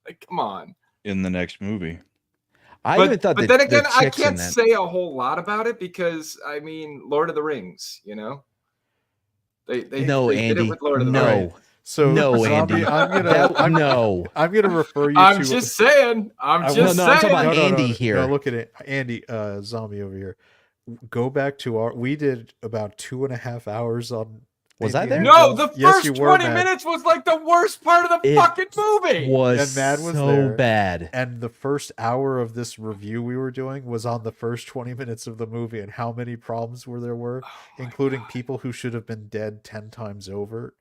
Like, come on. In the next movie. I But even thought but that then again, the I chicks in can't that. say a whole lot about it because I mean, Lord of the Rings, They No, did it Andy. with Lord of the No. Rings. So No, Zombie, Andy. I'm No. gonna refer you I'm to. just saying. I'm I just will- No, I'm talking saying. about Andy No, here. look at it, Andy. Zombie over here. Go back to we did about 2.5 hours on. Was I Indiana there? No, Jones. the Yes, first you were, 20 Matt. minutes was like the worst part of the It fucking movie. Was And Mad was so there. bad. And the first hour of this review we were doing was on the first 20 minutes of the movie and how many problems there were, including people who should have been dead 10 times over.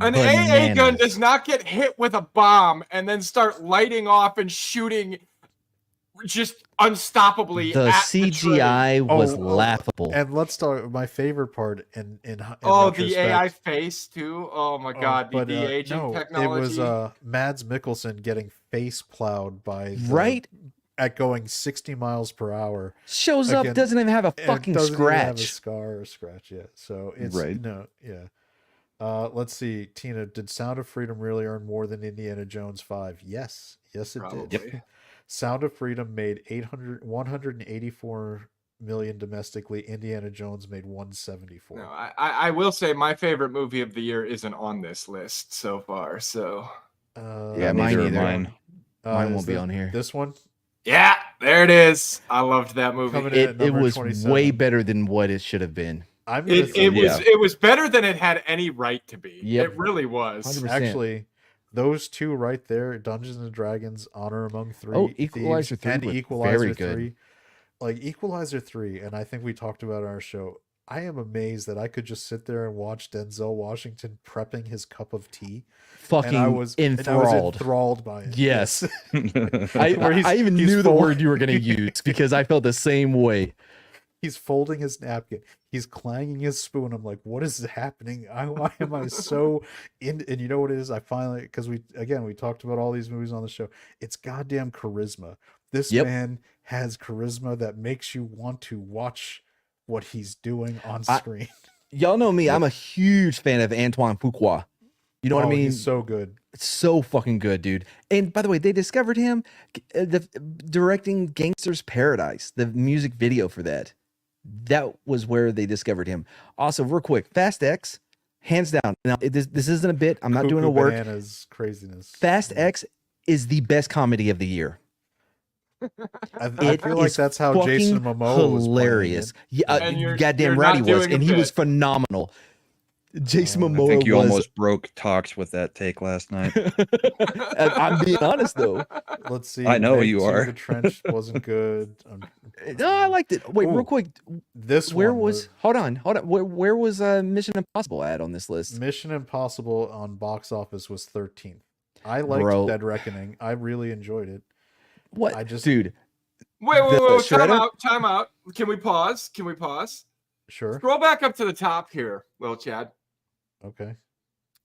An AA gun Bananas. does not get hit with a bomb and then start lighting off and shooting just unstoppably The at the train. CGI was Oh, laughable. And let's start my favorite part in Oh, the retrospect. AI face too. Oh my god, the de-aging no, technology. it was Mads Mikkelsen getting face plowed by Right? at going 60 miles per hour. Shows up, Again, doesn't even have a and fucking doesn't even have a scratch. scar or scratch yet. So it's Right. no, yeah. Let's see, Tina. Did Sound of Freedom really earn more than Indiana Jones 5? Yes, it Probably. did. Sound of Freedom made 184 million domestically. Indiana Jones made 174. No, I will say my favorite movie of the year isn't on this list so far. So Yeah, mine Neither are either. mine. Mine is won't be on here. This one yeah, there it is. I loved that movie. coming in at It number was 27. way better than what it should have been. I'm gonna say, It was better than it had any right to be. Yep. It really was. 100%. actually, those two right there, Dungeons and Dragons, Honor Among Three, Oh, Equalizer Thieves, 3 and was Equalizer very good. 3. Like Equalizer 3, and I think we talked about it on our show. I am amazed that I could just sit there and watch Denzel Washington prepping his cup of tea. Fucking And I was enthralled. enthralled by it. Yes. Where I even he's knew the full- word you were going to use because I felt the same way. He's folding his napkin. He's clanging his spoon. I'm like, what is happening? Why am I so in? And you know what it is? I finally, because we talked about all these movies on the show. It's goddamn charisma. This Yep. man has charisma that makes you want to watch what he's doing on I- screen. Y'all know me. I'm a huge fan of Antoine Fuqua. You know what I mean? He's so good. It's so fucking good, dude. And by the way, they discovered him directing Gangster's Paradise, the music video for that. That was where they discovered him. Also, real quick, Fast X, hands down. Now, this isn't a bit. I'm not doing a Cuckoo work. Bananas craziness. Fast X is the best comedy of the year. I It feel like is that's how Jason fucking Momoa was hilarious. playing Yeah, And you're goddamn not right he was, doing a and he was bit. phenomenal. Jason I Momoa I think you was. almost broke talks with that take last night. I'm being honest though. it. Let's see. I know Meg you 2, are. The Trench wasn't good. No, I liked it. Wait, real Ooh, quick. This Where one was? Hold on. Where was Mission Impossible at on this list? Mission Impossible on box office was 13th. I liked Bro. Dead Reckoning. I really enjoyed it. What, I just- dude? Wait, The time Shredder? out, time out. Can we pause? Can we pause? Sure. Scroll back up to the top here, Lil Chad. Okay.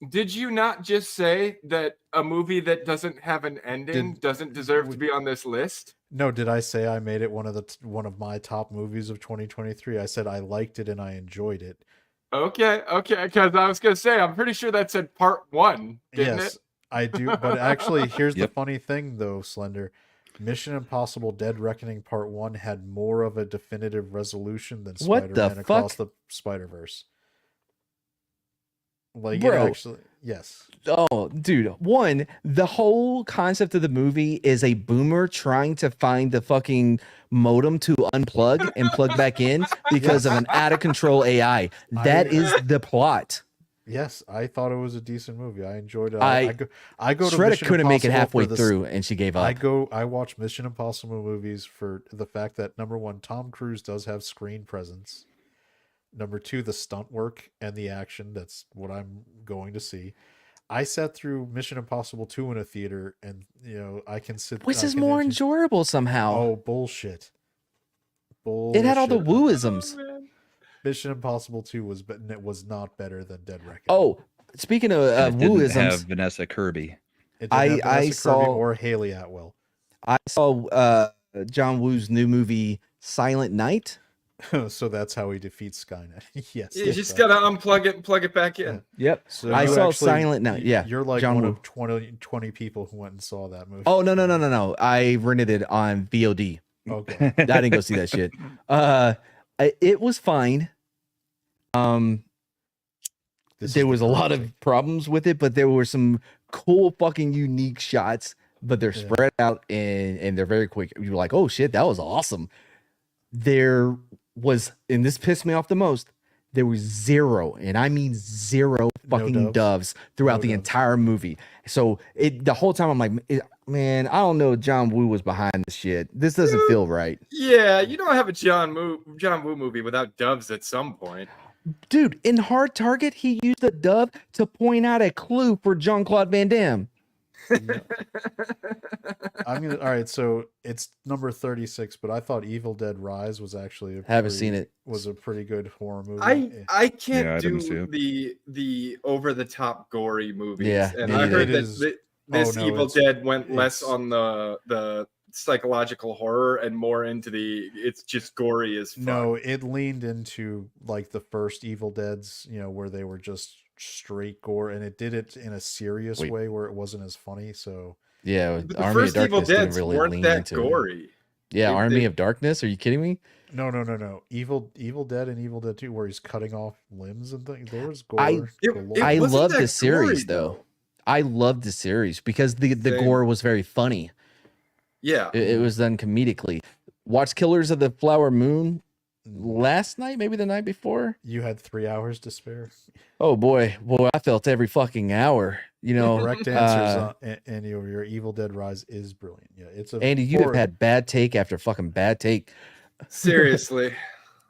Did you not just say that a movie that doesn't have an ending doesn't deserve to be on this list? No, did I say I made it one of my top movies of 2023? I said I liked it and I enjoyed it. Okay, because I was gonna say I'm pretty sure that said part 1, didn't Yes, it? I do. But actually, here's the Yep. funny thing, though, Slender. Mission Impossible: Dead Reckoning Part 1 had more of a definitive resolution than What the Spider-Man Across fuck? the Spider-Verse. Like, Bro. it actually, yes. Oh, dude. One, the whole concept of the movie is a boomer trying to find the fucking modem to unplug and plug back in because of an out of control AI. That is the plot. Yes, I thought it was a decent movie. I enjoyed it. I go to Shredder Mission couldn't make it Impossible halfway for the through, and she gave up. I watch Mission Impossible movies for the fact that number one, Tom Cruise does have screen presence. Number two, the stunt work and the action. That's what I'm going to see. I sat through Mission Impossible 2 in a theater, and I can sit. Which I is can more enjoy- enjoyable somehow. Oh, bullshit! It had all the Bullshit. wooisms. Mission Impossible 2 was not better than Dead Reckoning. Oh, speaking of And it didn't have wooisms, Vanessa Kirby. It didn't I have Vanessa Kirby saw- or Haley Atwell. I saw John Woo's new movie Silent Night. So that's how he defeats Skynet. Yes. You just gotta unplug it and plug it back in. Yep. So I you saw actually- Silent Night. Yeah. You're like John one Woo. of 20 people who went and saw that movie. Oh no. I rented it on VOD. Okay. I didn't go see that shit. It was fine. This is There the was a lot correct of problems with it, but there were some cool fucking unique shots, but they're Yeah. spread out and they're very quick. You're like, oh shit, that was awesome. There was, and this pissed me off the most, there was zero, and I mean zero fucking doves throughout No the doves. entire movie. So the whole time I'm like, man, I don't know, John Woo was behind the shit. This doesn't feel right. Yeah, you don't have a John Woo movie without doves at some point. Dude, in Hard Target, he used a dove to point out a clue for Jean-Claude Van Damme. All right, so it's number 36, but I thought Evil Dead Rise was actually Haven't seen it. Was a pretty good horror movie. I can't Yeah, I didn't do see the over the top gory movies. Yeah, and me I neither. heard It that is- this no, Evil it's- Dead went less it's- on the psychological horror and more into it's just gory as fuck. No, it leaned into like the first Evil Deads, where they were just straight gore, and it did it in a serious Wait. way where it wasn't as funny. So Yeah, But the Army of first Evil Darkness didn't Deads really weren't lean that into it. gory. Yeah, They- Army they- of Darkness. Are you kidding me? no. Evil Dead and Evil Dead 2, where he's cutting off limbs and things. There was gore. I- galore. I wasn't love that the series gory, though. I loved the series because the Same. gore was very funny. Yeah. It was done comedically. Watched Killers of the Flower Moon last night, maybe the night before. You had 3 hours to spare. Oh boy, I felt every fucking hour. You know, Correct answers, and your Evil Dead Rise is brilliant. Yeah, it's a Andy, you have had bad take after fucking bad take. Seriously.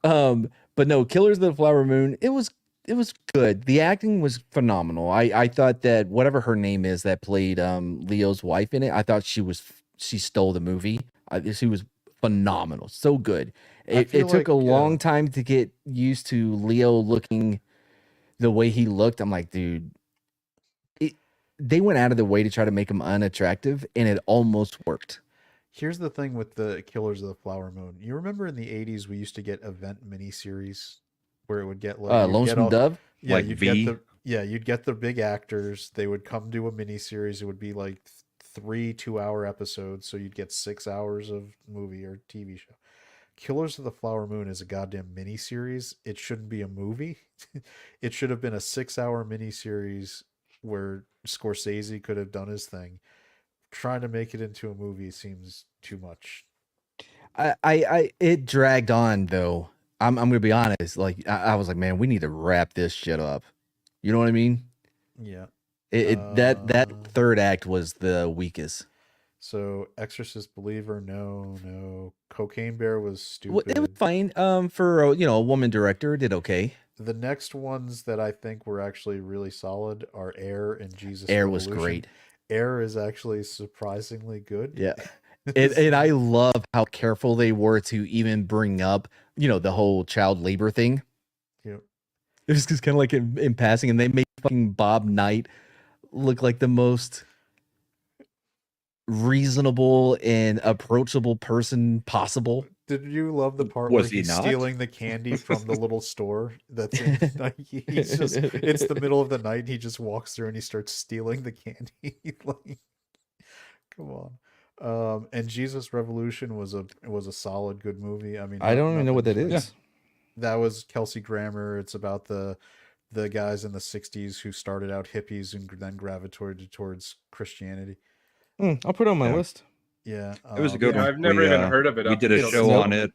But no, Killers of the Flower Moon, it was good. The acting was phenomenal. I thought that whatever her name is that played Leo's wife in it, I thought she stole the movie. She was phenomenal. So good. It feel took like, a long time to get used to Leo looking the way he looked. I'm like, dude, they went out of the way to try to make him unattractive, and it almost worked. Here's the thing with the Killers of the Flower Moon. You remember in the 80s we used to get event miniseries where it would get like you'd get Lonesome all, Dove. yeah, Like you'd V? get the you'd get the big actors. They would come do a miniseries. It would be like 3 2-hour episodes, so you'd get 6 hours of movie or TV show. Killers of the Flower Moon is a goddamn miniseries. It shouldn't be a movie. It should have been a 6-hour miniseries where Scorsese could have done his thing. Trying to make it into a movie seems too much. It dragged on though. I'm gonna be honest. Like I was like, man, we need to wrap this shit up. You know what I mean? Yeah. That third act was the weakest. So Exorcist Believer, no. Cocaine Bear was Well, stupid. it was fine. For a woman director, it did okay. The next ones that I think were actually really solid are Air and Jesus. Air was Revolution. great. Air is actually surprisingly good. Yeah. And I love how careful they were to even bring up, the whole child labor thing. Yep. It was just kind of like in passing, and they made fucking Bob Knight look like the most reasonable and approachable person possible. Did you love the part Was where he he's not? stealing the candy from the little store that's in he's just it's the middle of the night and he just walks through and he starts stealing the candy. Like, come on. And Jesus Revolution was a solid good movie. I mean, I don't even know what that nothing- is. That was Kelsey Grammer. It's about the guys in the 60s who started out hippies and then gravitated towards Christianity. I'll put it on my Yeah. list. Yeah. It was a good Yeah, one. I've never even heard of it. We up did a until show this on moment. it.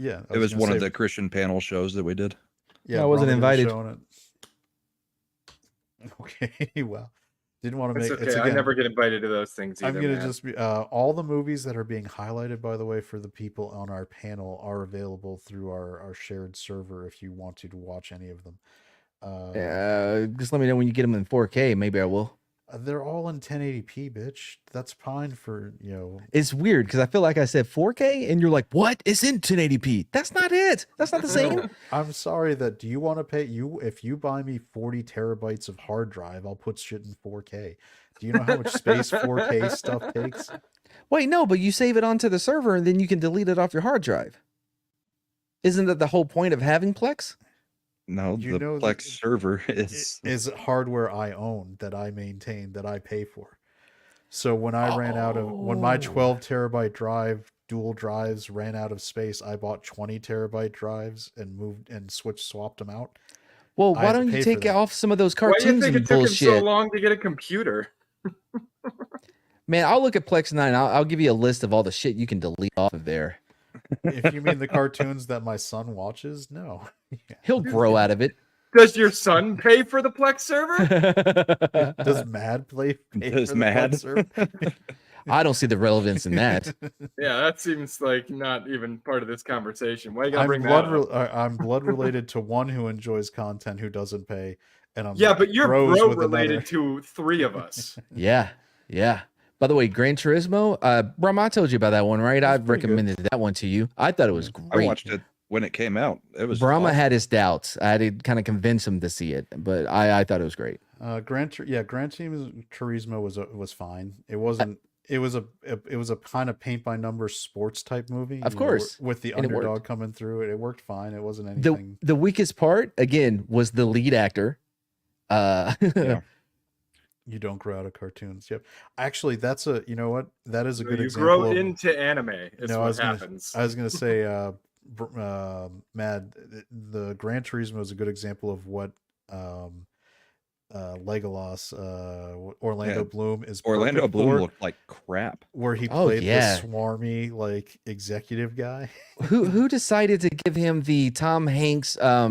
Yeah. It was gonna one of say- the Christian panel shows that we did. Yeah, I wasn't Brahma did a invited. show on it. Okay, well, didn't want to It's make. okay. It's I again, never get invited to those things either. I'm gonna man. just be all the movies that are being highlighted, by the way, for the people on our panel are available through our shared server if you want to watch any of them. Just let me know when you get them in 4K. Maybe I will. They're all in 1080p, bitch. That's fine for It's weird because I feel like I said 4K, and you're like, "What? It's in 1080p." That's not it. That's not the same. I'm sorry that. Do you want to pay you if you buy me 40 terabytes of hard drive? I'll put shit in 4K. Do you know how much space 4K stuff takes? Wait, no, but you save it onto the server, and then you can delete it off your hard drive. Isn't that the whole point of having Plex? No, You the know Plex that- server Is hardware I own, that I maintain, that I pay for. So when I ran out of when my 12 terabyte drive dual drives ran out of space, I bought 20 terabyte drives and swapped them out. Well, I why had to don't pay you for take that. off some of those Why do you cartoons think and it took him so bullshit? long to get a computer? Man, I'll look at Plex 9. I'll give you a list of all the shit you can delete off of there. If you mean the cartoons that my son watches, no. He'll grow out of it. Does your son pay for the Plex server? Does Mad pay Does for the Mad? Plex server? I don't see the relevance in that. Yeah, that seems like not even part of this conversation. Why you gotta bring that up? I'm blood related to one who enjoys content who doesn't pay, and I'm Yeah, but you're bros bro with related another. to 3 of us. Yeah. By the way, Gran Turismo, Brum, I told you about that one, right? It's I've pretty good. recommended that one to you. I thought it was I great. watched it when it came out. It was Brahma awesome. had his doubts. I had to kind of convince him to see it, but I thought it was great. Gran Turismo was fine. It wasn't. It was a kind of paint by numbers sports type movie. Of you know, course. with the And it underdog worked. coming through it, it worked fine. It wasn't anything. The weakest part, again, was the lead actor. Yeah. You don't grow out of cartoons. Yep. Actually, that's a. You know what? That is a So good you example. grow of, into anime. Is No, I what was gonna- happens. I was gonna say, Mad. The Gran Turismo is a good example of what Legolas, Orlando Yeah. Bloom is. Orlando perfect Bloom for, looked like crap. where he Oh, played yeah. the swarmy like executive guy. who decided to give him the Tom Hanks Da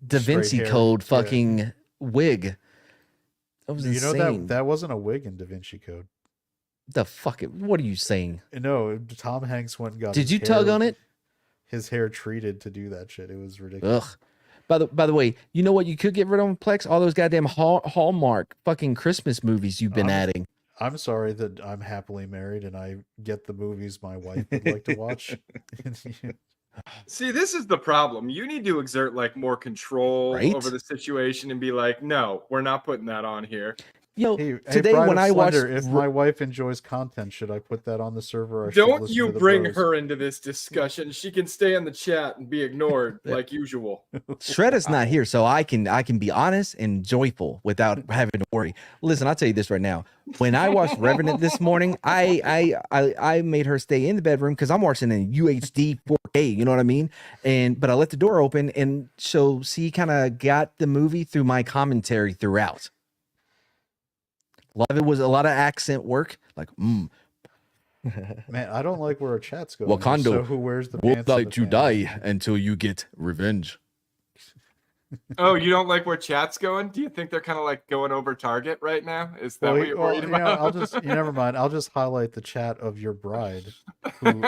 Straight Vinci hair, Code yeah. fucking wig? That was You know insane. that wasn't a wig in Da Vinci Code. The fuck it. What are you saying? No, Tom Hanks went and got. Did his you tug hair- on it? His hair treated to do that shit. It was ridiculous. Ugh. By the way, you know what you could get rid of on Plex? All those goddamn Hallmark fucking Christmas movies you've been adding. I'm sorry that I'm happily married and I get the movies my wife would like to watch. See, this is the problem. You need to exert like more control Right? over the situation and be like, no, we're not putting that on here. You know, Hey, today Bride when of I watched, Slender, if my wife enjoys content, should I put that on the server? Or should Don't listen you to the bring bros? her into this discussion. She can stay in the chat and be ignored Yeah. like usual. Shredda's not here, so I can be honest and joyful without having to worry. Listen, I'll tell you this right now. When I watched Revenant this morning, I made her stay in the bedroom because I'm watching in UHD 4K. You know what I mean? But I left the door open, and so she kind of got the movie through my commentary throughout. A lot of it was a lot of accent work, like Man, I don't like where our chat's going. Wakanda So who wears the will pants? and let the you fans? die until you get revenge. Oh, you don't like where chat's going? Do you think they're kind of like going over target right now? Is that what you're worried about? I'll just never mind. I'll just highlight the chat of your bride, who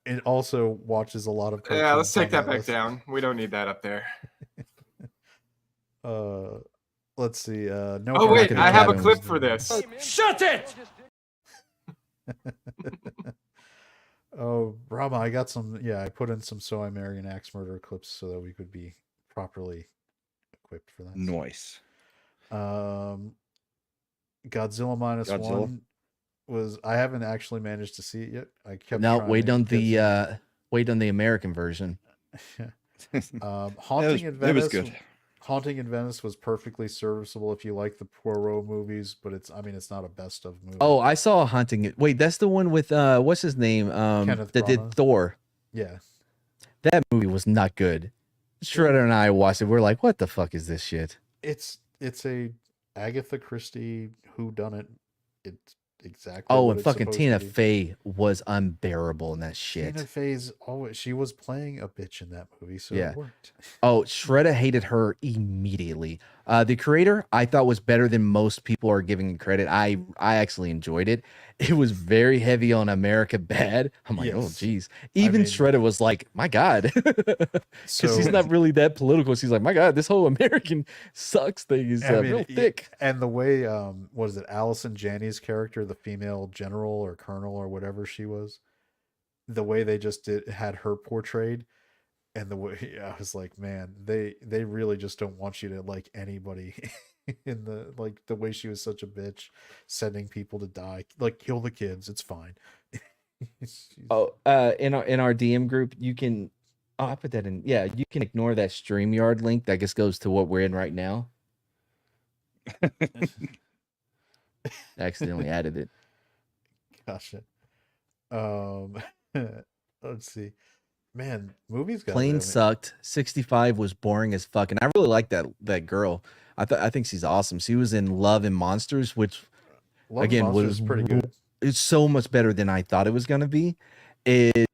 it also watches a lot of. Yeah, let's take cartoons on that back list. down. We don't need that up there. Let's see. No. Oh wait, Marketing I have a Academy. clip for this. Shut it! Oh, Rama, I got some. Yeah, I put in some "So I Marry an Axe Murderer" clips so that we could be properly equipped for that. Nice. Godzilla minus Godzilla. one was. I haven't actually managed to see it yet. I kept. No, trying wait to on get the American version. Haunting in it Venice. was good. Haunting in Venice was perfectly serviceable if you like the Poirot movies, but it's not a best of movie. Oh, I saw Hunting. Wait, that's the one with what's his name? Kenneth That Branagh. did Thor. Yeah. That movie was not good. Shredder and I watched it. We're like, what the fuck is this shit? It's a Agatha Christie whodunit. It's exactly. Oh, what and it's fucking supposed Tina to be. Fey was unbearable in that shit. Tina Fey's always. She was playing a bitch in that movie, so Yeah. it worked. Oh, Shredder hated her immediately. The creator, I thought was better than most people are giving it credit. I actually enjoyed it. It was very heavy on America bad. I'm like, oh, Yes. geez. Even mean- Shredder was like, my God. Because he's So- not really that political. She's like, my God, this whole American sucks thing is I mean, real thick. And the way, what is it, Allison Janney's character, the female general or colonel or whatever she was, the way they just had her portrayed, and the way I was like, man, they really just don't want you to like anybody. In the way she was such a bitch, sending people to die, like kill the kids, it's fine. Oh, in our DM group, you can. Oh, I put that in. Yeah, you can ignore that StreamYard link. That just goes to what we're in right now. I accidentally added it. Gotcha. Let's see. Man, movies got Plane sucked. 65 was boring as fuck, and I really like that girl. I think she's awesome. She was in Love and Monsters, which Love and again Monsters was is pretty good. It's so much better than I thought it was gonna be. It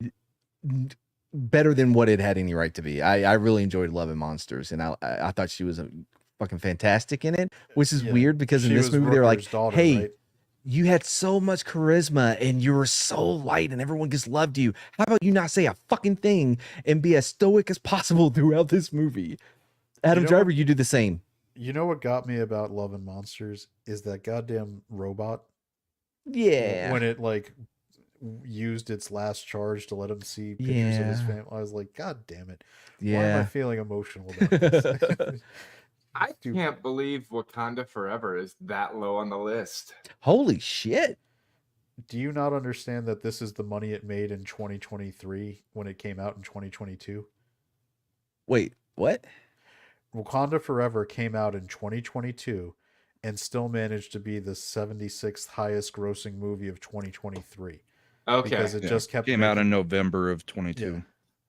better than what it had any right to be. I really enjoyed Love and Monsters, and I thought she was fucking fantastic in it, which is Yeah. weird because in She this was movie they're like, Rooker's daughter, hey. right? You had so much charisma and you were so light and everyone just loved you. How about you not say a fucking thing and be as stoic as possible throughout this movie? Adam know Driver, what? you do the same. You know what got me about Love and Monsters is that goddamn robot. Yeah. When it like used its last charge to let him see pictures of his Yeah. family, I was like, God damn it! Why am Yeah. I feeling emotional about this? I can't believe Wakanda Forever is that low on the list. Holy shit. Do you not understand that this is the money it made in 2023 when it came out in 2022? Wait, what? Wakanda Forever came out in 2022 and still managed to be the 76th highest grossing movie of 2023. Okay. Because it just kept came out in making- November of 22.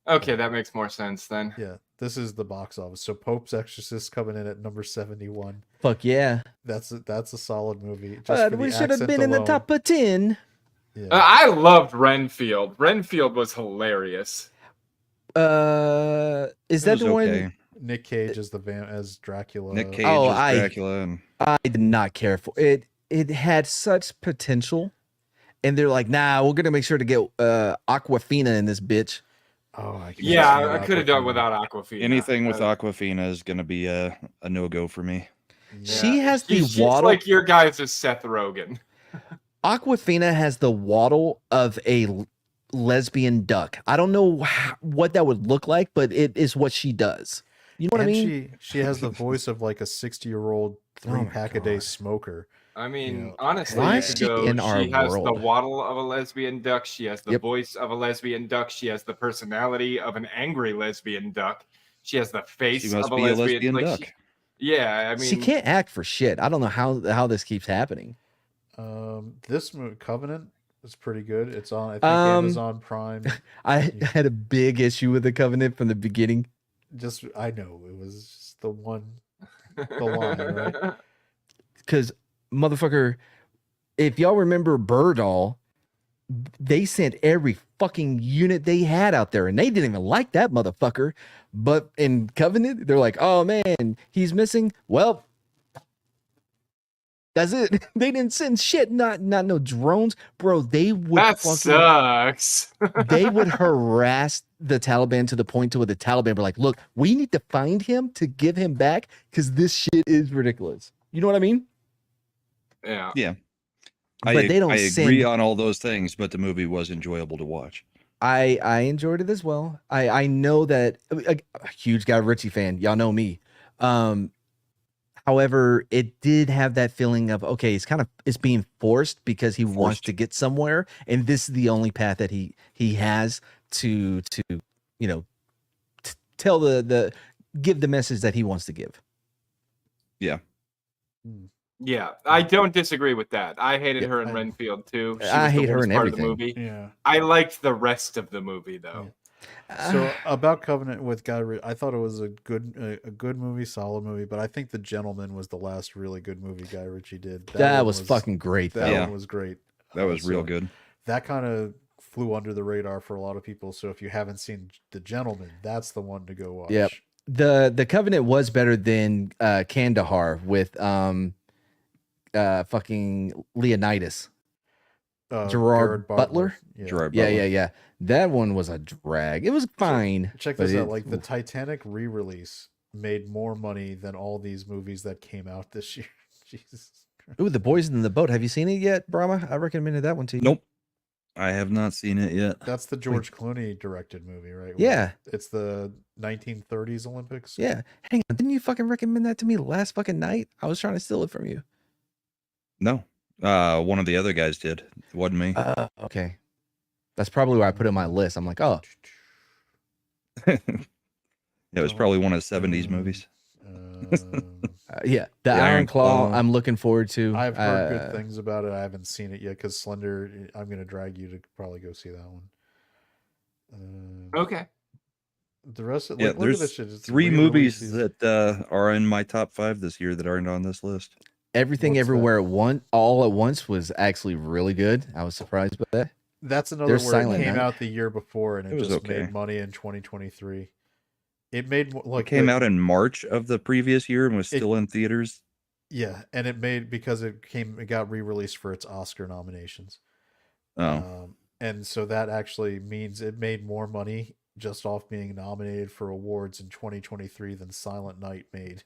Okay, that makes more sense then. Yeah, this is the box office. So Pope's Exorcist coming in at number 71. Fuck yeah. That's a solid movie. Just But for we the should have accent been in the alone. top of 10. Yeah. I loved Renfield. Renfield was hilarious. Is It that was the one? okay. Nick Cage as as Dracula. Nick Cage Oh, as Dracula. And I did not care for it. It had such potential. And they're like, nah, we're gonna make sure to get Aquafina in this bitch. Oh, I can't Yeah, stand I could have done Aquafina. without Aquafina. anything with Uh, Aquafina is going to be a no-go for me. She has the she's waddle. like your guys is Seth Rogen. Aquafina has the waddle of a lesbian duck. I don't know what that would look like, but it is what she does. You know what and I mean? she has the voice of like a 60-year-old 3 my pack a day God. smoker. I mean, know, honestly, Why you is could she go. in our She has the world? waddle of a lesbian duck. She has the Yep. voice of a lesbian duck. She has the personality of an angry lesbian duck. She has the She face must of a be a lesbian. lesbian Like, duck. yeah, I She mean, can't act for shit. I don't know how this keeps happening. This movie, Covenant, is pretty good. It's on, I think, Um, Amazon Prime. I had a big issue with the Covenant from the beginning I know it was just the line, right? because motherfucker, if y'all remember Birdall, they sent every fucking unit they had out there, and they didn't even like that motherfucker. But in Covenant, they're like, "Oh man, he's missing." Well, that's it. They didn't send shit. Not no drones, bro. They would that fucking sucks. they would harass the Taliban to the point to where the Taliban were like, "Look, we need to find him to give him back because this shit is ridiculous." You know what I mean? Yeah. Yeah. But they don't I send- agree on all those things, but the movie was enjoyable to watch. I enjoyed it as well. I know that a huge Guy Ritchie fan. Y'all know me. However, it did have that feeling of okay, it's being forced because he wants to get somewhere, and this is the only path that he has to you know tell the give the message that he wants to give. Yeah. Yeah, I don't disagree with that. I hated her in I- Renfield too. She I was the hate her worst in part of the everything. movie. Yeah. I liked the rest of the movie though. So about Covenant with Guy Ritchie, I thought it was a good movie, solid movie, but I think The Gentleman was the last really good movie Guy Ritchie did. That one was fucking great, That though. one was great. That was real so good. That kind of flew under the radar for a lot of people. So if you haven't seen The Gentleman, that's the one to go watch. Yep. The Covenant was better than Kandahar with fucking Leonidas. Gerard Butler. Yeah. Gerard Yeah, Butler. yeah. That one was a drag. It was fine. Check but this out. it- Like the Titanic re-release made more money than all these movies that came out this year. Jesus. Ooh, The Boys in the Boat. Have you seen it yet, Brahma? I recommended that one to you. Nope. I have not seen it yet. That's the George Clooney directed movie, right? Yeah. It's the 1930s Olympics. Yeah. Hang on. Didn't you fucking recommend that to me last fucking night? I was trying to steal it from you. No. One of the other guys did. It wasn't me. Okay. That's probably where I put it on my list. I'm like, oh, It was probably one of the 70s movies. yeah. The The Iron Iron Claw, Claw. I'm looking forward to. I've heard good things about it. I haven't seen it yet because Slender. I'm gonna drag you to probably go see that one. Okay. The rest of Yeah, look at this there's shit. It's 3 re-released movies these- that are in my top 5 this year that aren't on this list. Everything What's Everywhere at Once, all at once was actually really good. I was surprised by that. That's another There's where Silent it came Night. out the year before and it, It was just okay. made money in 2023. It made like It came the- out in March of the previous year and was still in theaters. Yeah, and it made because it got re-released for its Oscar nominations. Oh. And so that actually means it made more money just off being nominated for awards in 2023 than Silent Night made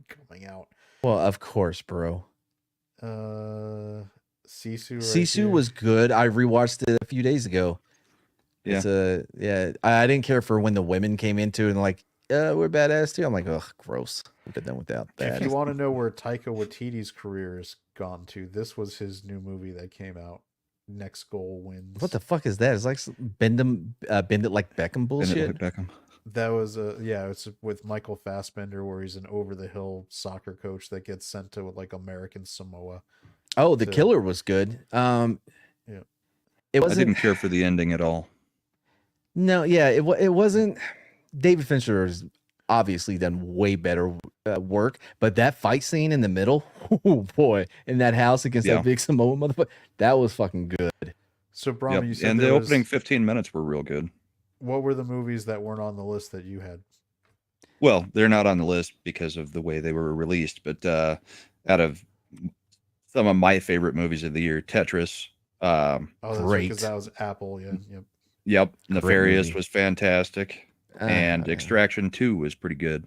coming out. Well, of course, bro. Sisu. Right Sisu here. was good. I rewatched it a few days ago. Yeah. It's I didn't care for when the women came into it and like, we're badass too. I'm like, ugh, gross. We've been done without that. If you want to know where Taika Waititi's career has gone to, this was his new movie that came out. Next Goal Wins. What the fuck is that? It's like bend it like Beckham bullshit. Benedict Beckham. That was it's with Michael Fassbender where he's an over the hill soccer coach that gets sent to like American Samoa. Oh, The to- Killer was good. It I wasn't. didn't care for the ending at all. No, yeah, it wasn't. David Fincher has obviously done way better work, but that fight scene in the middle, oh boy, in that house against Yeah. that big Samoan motherfucker, that was fucking good. So Brahma, Yep. you said And the there was- opening 15 minutes were real good. What were the movies that weren't on the list that you had? Well, they're not on the list because of the way they were released, but out of some of my favorite movies of the year, Tetris. Oh, that's Great. because that was Apple. Yeah, yep. Yep. Nefarious movie. was fantastic. And Uh, Extraction 2 was pretty good.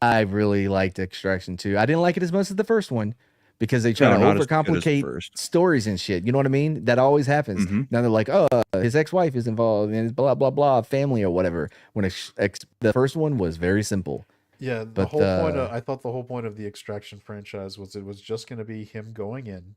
I really liked Extraction 2. I didn't like it as much as the first one because they try No, to not as good as the overcomplicate first. stories and shit. You know what I mean? That always happens. Mhm. Now they're like, oh, his ex-wife is involved in his blah blah blah family or whatever. When the first one was very simple. Yeah, the But whole point of I thought the whole point of the Extraction franchise was it was just going to be him going in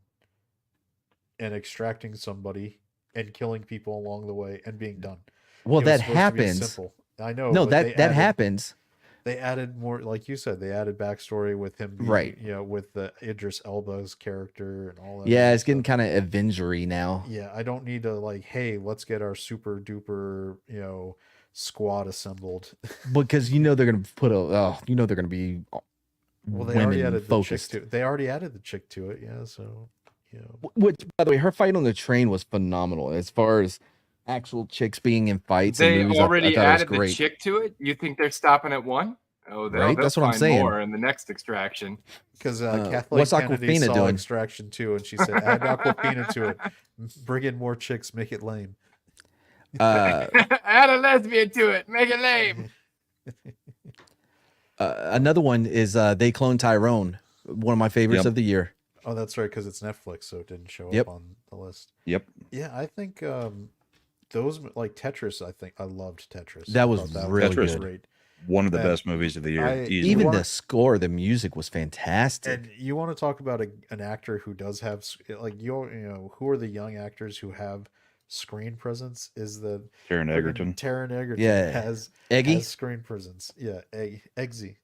and extracting somebody and killing people along the way and being done. well, It was that supposed to be happens. simple. I know, No, but that happens. they added more, like you said, they added backstory with him being, Right. with the Idris Elba's character and all that. Yeah, other it's getting stuff. kind of Avengery now. Yeah, I don't need to like, hey, let's get our super duper, squad assembled. Because they're gonna put they're gonna be Well, they already women added focused. the chick to. They already added the chick to it. Yeah, so Which, by the way, her fight on the train was phenomenal. As far as actual chicks being in fights and They movies, I already thought it was added the great. chick to it. You think they're stopping at one? Oh, Right? they'll That's what I'm find saying. more in the next Extraction. because Kathleen what's Kennedy Awkwafina saw doing? Extraction 2 and she said, "Add Aquafina to it. Bring in more chicks. Make it lame." Add a lesbian to it. Make it lame. Another one is They Clone Tyrone, one of my favorites Yep. of the year. Oh, that's right, because it's Netflix, so it didn't show Yep. up on the list. Yep. Yeah, I think those like Tetris. I think I loved Tetris. That I was thought really good. Great. One of the And best movies of the year. I- easily. Even wanna- the score, the music was fantastic. And you want to talk about an actor who does have like who are the young actors who have screen presence? Is the Taron friggin' Egerton. Taron Egerton Yeah. has Eggy? screen presence. Yeah, Eggsy.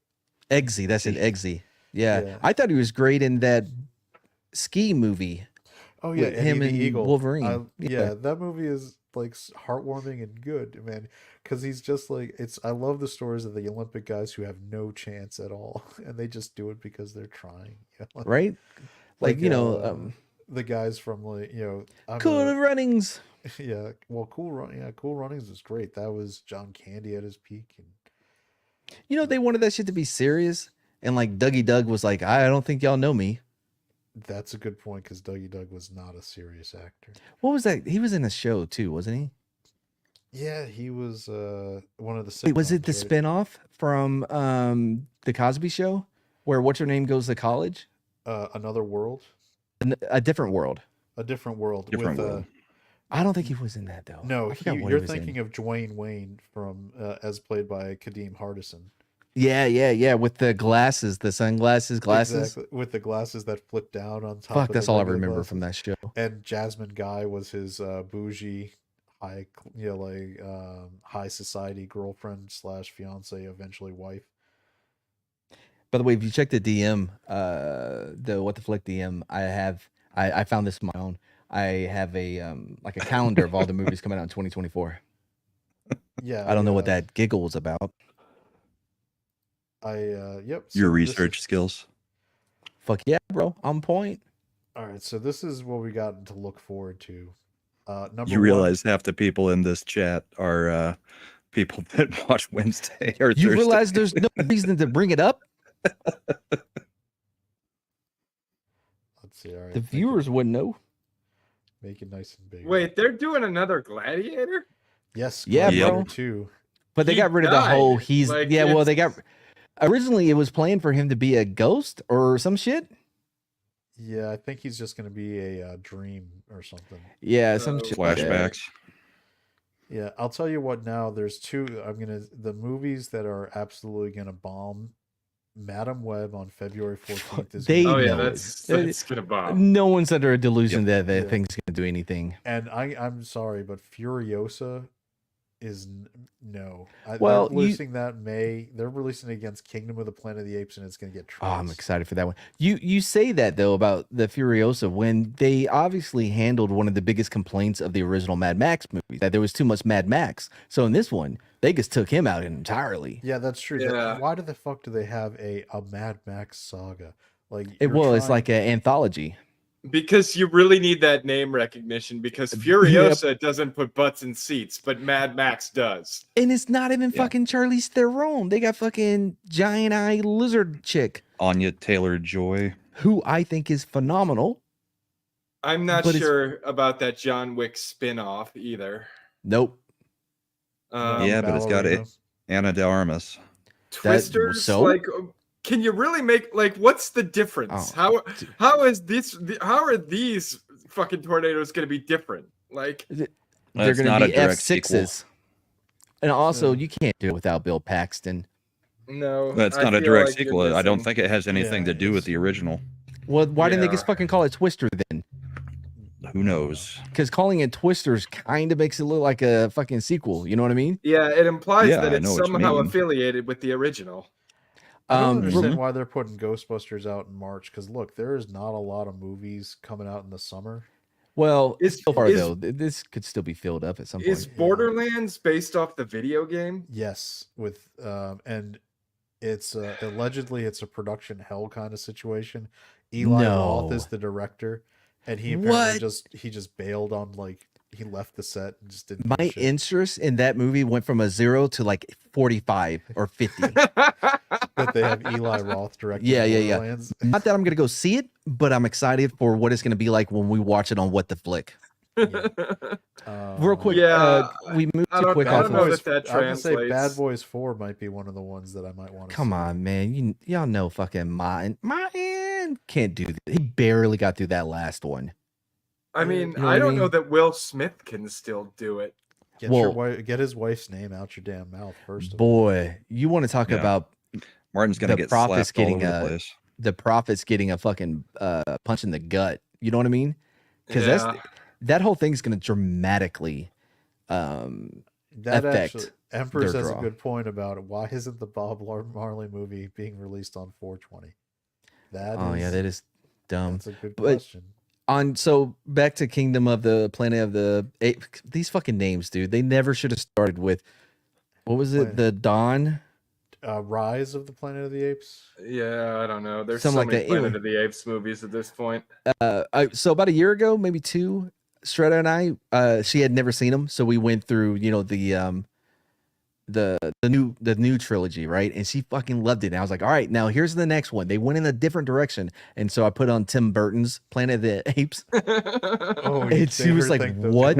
Eggsy, that's an Eggsy. Yeah. Yeah. I thought he was great in that ski movie. Oh yeah, With him Eddie and the Eagle. Wolverine. Yeah, that movie is like heartwarming and good, man. Because he's just like I love the stories of the Olympic guys who have no chance at all, and they just do it because they're trying. Right? Like, the guys from I'm Cool Runnings. yeah, well, Cool Runnings is great. That was John Candy at his peak, and They wanted that shit to be serious. And like Dougie Doug was like, I don't think y'all know me. that's a good point because Dougie Doug was not a serious actor. What was that? He was in a show too, wasn't he? Yeah, he was one of the. Wait, was it the sitcoms, right? spinoff from the Cosby Show, where what's her name goes to college? Another World, A different world. a different world, Different with world. I don't think he was in that though. No, I forgot what he you're was in. thinking of Dwayne Wayne from as played by Kadeem Hardison. Yeah, with the glasses, the sunglasses, glasses. Exactly, with the glasses that flip down on top. Fuck, of that's the all I regular remember glasses. from that show. And Jasmine Guy was his bougie, high, high society girlfriend / fiance, eventually wife. By the way, if you check the DM, the What the Flick DM, I found this on my own. I have a like a calendar of all the movies coming out in 2024. Yeah, I don't know what that giggle was about. Yep. so Your this research is- skills. Fuck yeah, bro, on point. All right, so this is what we got to look forward to. Number You one, realize half the people in this chat are people that watch Wednesday or You Thursday. realize there's no reason to bring it up. let's see. All right, The viewers wouldn't know. make it nice and big. Wait, they're doing another Gladiator? Yes. Yeah, Gladiator bro. 2. But they He got rid of the whole died. he's Like, yeah, well they it's- got originally it was planned for him to be a ghost or some shit. Yeah, I think he's just going to be a dream or something. Yeah, some shit like that. Flashbacks. Yeah, I'll tell you what now. There's two. The movies that are absolutely gonna bomb. Madam Web on February 14th is. They gonna Oh be- yeah, know that's gonna bomb. No one's under a delusion that Yeah. thing's gonna do anything. And I'm sorry, but Furiosa is no. Well, they're releasing that May. They're releasing it against Kingdom of the Planet of the Apes, and it's gonna get. Oh, I'm trounced. excited for that one. You say that though about the Furiosa when they obviously handled one of the biggest complaints of the original Mad Max movies that there was too much Mad Max. So in this one, they just took him out entirely. Yeah, that's true. Yeah. Why the fuck do they have a Mad Max saga? Like It's like an anthology. Because you really need that name recognition. Because Furiosa doesn't put butts in seats, but Mad Max does. And it's not even Yeah. fucking Charlize Theron. They got fucking giant eye lizard chick Anya Taylor-Joy. who I think is phenomenal. I'm not But it's- sure about that John Wick spin-off either. Nope. Yeah, but it's got Ballerina. Anna de Armas. Twisters, so? like, can you really make like what's the difference? Oh, how is this? How are these fucking tornadoes going to be different? Like, They're It's going not to a be direct sequel. F6s. And also, you can't do it without Bill Paxton. No, That's I not a feel direct like you're sequel. I don't missing- think it has anything Yeah, to do with it's- the original. Well, why didn't they Yeah. just fucking call it Twister then? Who knows? Because calling it Twisters kind of makes it look like a fucking sequel. You know what I mean? Yeah, it implies Yeah, that I it's know what you somehow mean. affiliated with the original. I don't Um, understand Mhm. why they're putting Ghostbusters out in March. Because look, there is not a lot of movies coming out in the summer. Well, Is- so far is- though, this could still be filled up at some Is point. Borderlands based off the video game? Yes, with and it's allegedly it's a production hell kind of situation. Eli Roth is No. the director, and he apparently What? he just bailed on like he left the set and just didn't. give a My shit. interest in that movie went from a 0 to like 45 or 50. that they have Eli Roth directing. Yeah. Borderlands. Not that I'm gonna go see it, but I'm excited for what it's gonna be like when we watch it on What the Flick. Yeah. Real quick, Yeah, we moved I too don't- quick I off don't of know this. that I was gonna say Bad translates. Boys 4 might be one of the ones that I might want to Come on, man. Y'all know fucking Martin. Martin can't do that. He barely got through that last one. I mean, You know what I I don't know mean? that Will Smith can still do it. Get his wife's name out your damn mouth first. Boy, you want to talk Yeah. about Martin's gonna The get Prophet's slapped all getting over the a- place. the Prophet's getting a fucking punch in the gut. You know what I mean? Because Yeah. that whole thing's gonna dramatically That affect actually, Empress their has a draw. good point about it. Why isn't the Bob Marley movie being released on 420? that is dumb. That's a good But- question. So back to Kingdom of the Planet of the Apes. These fucking names, dude. They never should have started with what was it? Planet. The Dawn. Rise of the Planet of the Apes. Yeah, I don't know. There's Something so like many that. Planet Anyway. of the Apes movies at this point. So about a year ago, maybe two, Stretta and I, she had never seen them, so we went through, the new trilogy, right? And she fucking loved it. And I was like, all right, now here's the next one. They went in a different direction, and so I put on Tim Burton's Planet of the Apes, Oh, and she was like, "What?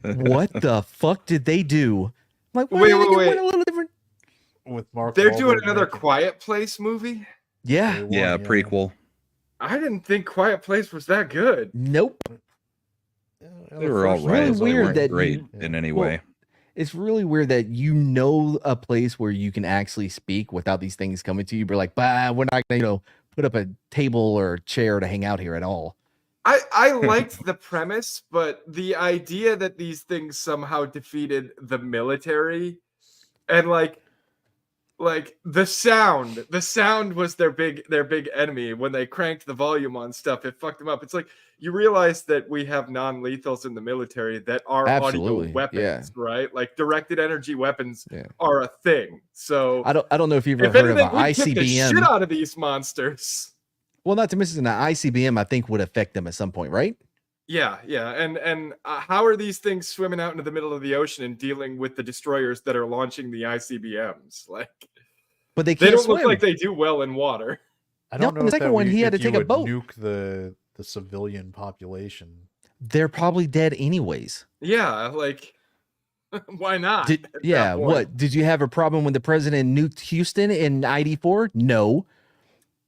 What the fuck did they do?" I'm like, Wait, well, they wait. went a little different. With Mark? They're doing Wahlberg another making Quiet Place movie. Yeah. day one, Yeah, prequel. I didn't think Quiet Place was that good. Nope. Yeah, They the were all first right. really but they weird weren't that great you- in any well, way. It's really weird that you know a place where you can actually speak without these things coming to you. But like, bah, we're not gonna, put up a table or a chair to hang out here at all. I liked the premise, but the idea that these things somehow defeated the military and like the sound was their big enemy. When they cranked the volume on stuff, it fucked them up. It's like you realize that we have non-lethals in the military that are Absolutely, audio weapons, right? Like directed energy weapons Yeah. are a thing. So I don't know if you've ever if heard of anything, an we kick the shit ICBM. out of these monsters. Well, not to mention an ICBM, I think would affect them at some point, right? Yeah, and how are these things swimming out into the middle of the ocean and dealing with the destroyers that are launching the ICBMs? Like, But they they can't don't swim. look like they do well in water. I No, don't know the if second that one, we- he had if to you take a would boat. nuke the civilian population. They're probably dead anyways. Yeah, like why not? at that Yeah, point? what? Did you have a problem when the president nuked Houston in '94? No.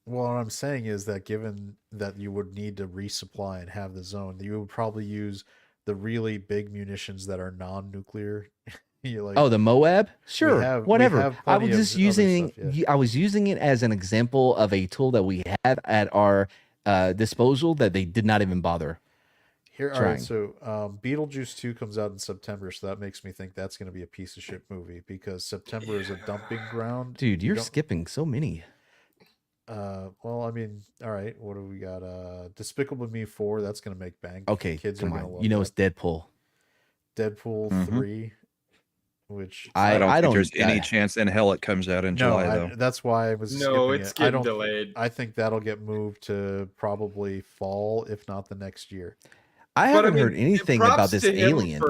Well, what I'm saying is that given that you would need to resupply and have the zone, you would probably use the really big munitions that are non-nuclear. You're like, Oh, the Moab? Sure, have- we whatever. have I plenty was of just other using stuff, yeah. I was using it as an example of a tool that we had at our disposal that they did not even bother. here. All trying. right, so Beetlejuice 2 comes out in September, so that makes me think that's going to be a piece of shit movie because September is a dumping ground. Dude, You you're don't- skipping so many. Well, I mean, all right. What do we got? Despicable Me 4. That's going to make bank. Okay, Kids come are gonna on. love You know that. it's Deadpool. Deadpool Mhm. 3, which I don't think there's I- any chance in hell it comes out in July, though. that's why I was No, skipping it's it. I getting don't. delayed. I think that'll get moved to probably fall, if not the next year. I But, haven't heard anything props about this to him alien.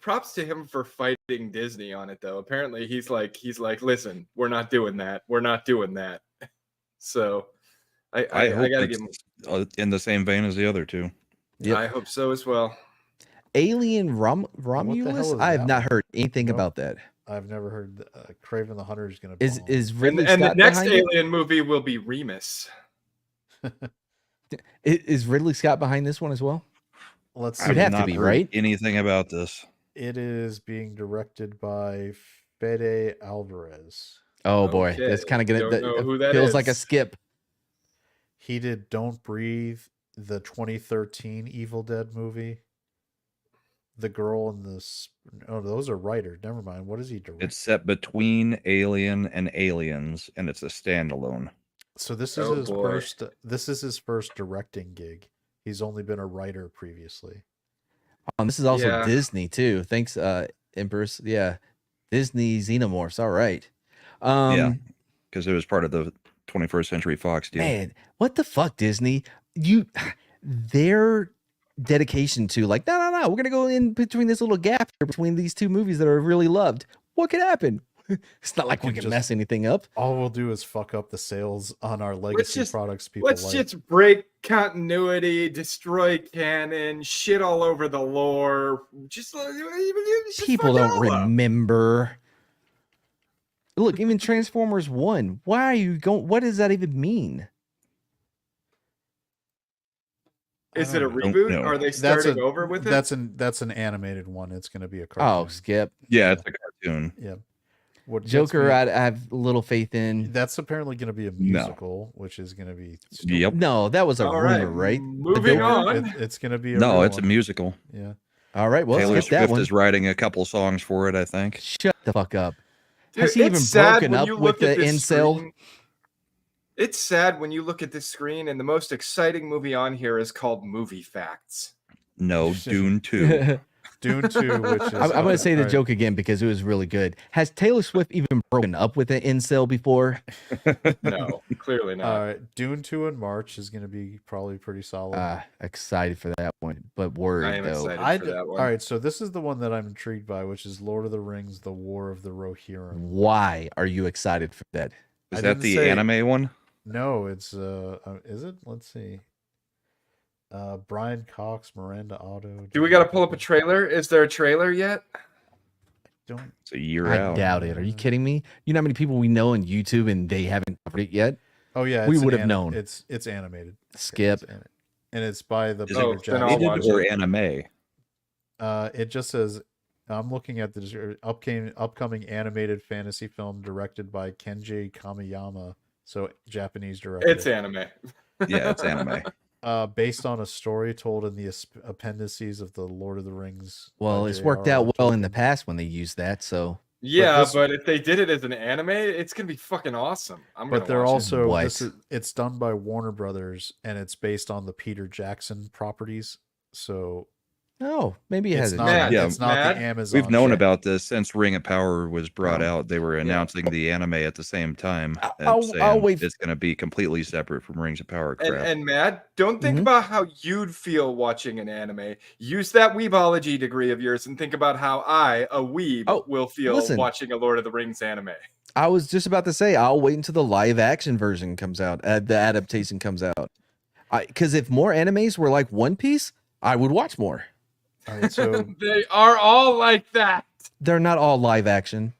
Props to him for fighting Disney on it, though. Apparently, he's like, listen, we're not doing that. We're not doing that. So, I hope gotta it's give him. in the same vein as the other two. Yep. I hope so as well. Alien hell Romulus? is I have that not one? heard anything Nope. about that. I've never heard Craven the Hunter is going to. Is And, Ridley and the Scott next behind it? Alien movie will be Remus. Is Ridley Scott behind this one as well? Let's You'd see. have to not be, heard right? Anything about this? It is being directed by Fede Alvarez. Oh boy, that's Okay, kind of gonna don't know who that feels like a is. skip. He did Don't Breathe, the 2013 Evil Dead movie. The girl in this. Oh, those are writers. Never mind. What is he directing? It's set between Alien and Aliens, and it's a standalone. So this is Oh, his boy. first. This is his first directing gig. He's only been a writer previously. This is also Yeah. Disney too. Thanks, Empress. Yeah, Disney Xenomorphs. All right. Yeah, because it was part of the 21st Century Fox deal. Man, what the fuck, Disney? Their dedication to like, no, we're gonna go in between this little gap here between these two movies that are really loved. What could happen? It's not like we can mess anything up. All we'll do is fuck up the sales on our legacy products. People Let's like. just break continuity, destroy canon, shit all over the lore. Just People don't remember. Look, even Transformers 1. Why are you going? What does that even mean? Is it a I don't reboot? know. Are they starting over with it? That's an animated one. It's going to be a cartoon. Oh, skip. Yeah, it's a cartoon. Yeah. What gets Joker, me- I have little faith in. That's apparently going to be a musical, which is going to be. Yep. No, that was a All rumor, right, right? moving Joker? on. It's going to be. No, real it's a one. musical. Yeah. All right, well, Taylor skip that Swift one. is writing a couple songs for it, I think. Shut the fuck up. Dude, Has he even it's sad broken when up you with look the at this incel? screen. It's sad when you look at this screen and the most exciting movie on here is called Movie Facts. No, Dune 2. Dune 2, which is. I'm going to say the all right. joke again because it was really good. Has Taylor Swift even broken up with an incel before? No, clearly not. All right, Dune 2 in March is going to be probably pretty solid. Excited for that one, but I worried am though. excited for that one. All right, so this is the one that I'm intrigued by, which is Lord of the Rings: The War of the Rohirrim. Why are you excited for that? Is I that didn't the say- anime one? No, it's is it? Let's see. Brian Cox, Miranda Otto. Do we got to pull up a trailer? Is there a trailer yet? Don't. It's a year I out. doubt it. Are you kidding me? You know how many people we know on YouTube and they haven't covered it yet? Oh yeah, We it's an would have known. It's animated. Skip. And it's by the Is Peter it then I'll Jackson. watch or it. anime? It just says, I'm looking at the upcoming animated fantasy film directed by Kenji Kamiyama, so Japanese director. It's anime. Yeah, it's anime. Based on a story told in the appendices of the Lord of the Rings. Well, by it's worked J.R.R. out well in the Tolkien. past when they used that. So Yeah, this- but if they did it as an anime, it's gonna be fucking awesome. I'm But gonna they're watch also What? it's done by Warner Brothers and it's based on the Peter Jackson properties. So maybe it it's has a not, Mad. Yeah. it's not Mad. the Amazon. We've known shit. about this since Ring of Power was brought Oh. out. They were announcing the anime at the same time. and I'll saying wait. It's going to be completely separate from Rings of Power it. crap. And Matt, don't think Mhm. about how you'd feel watching an anime. Use that weebology degree of yours and think about how I, a weeb, Oh, will feel listen. watching a Lord of the Rings anime. I was just about to say I'll wait until the live action version comes out. The adaptation comes out. Because if more animes were like One Piece, I would watch more. All right, so They are all like that. They're not all live action.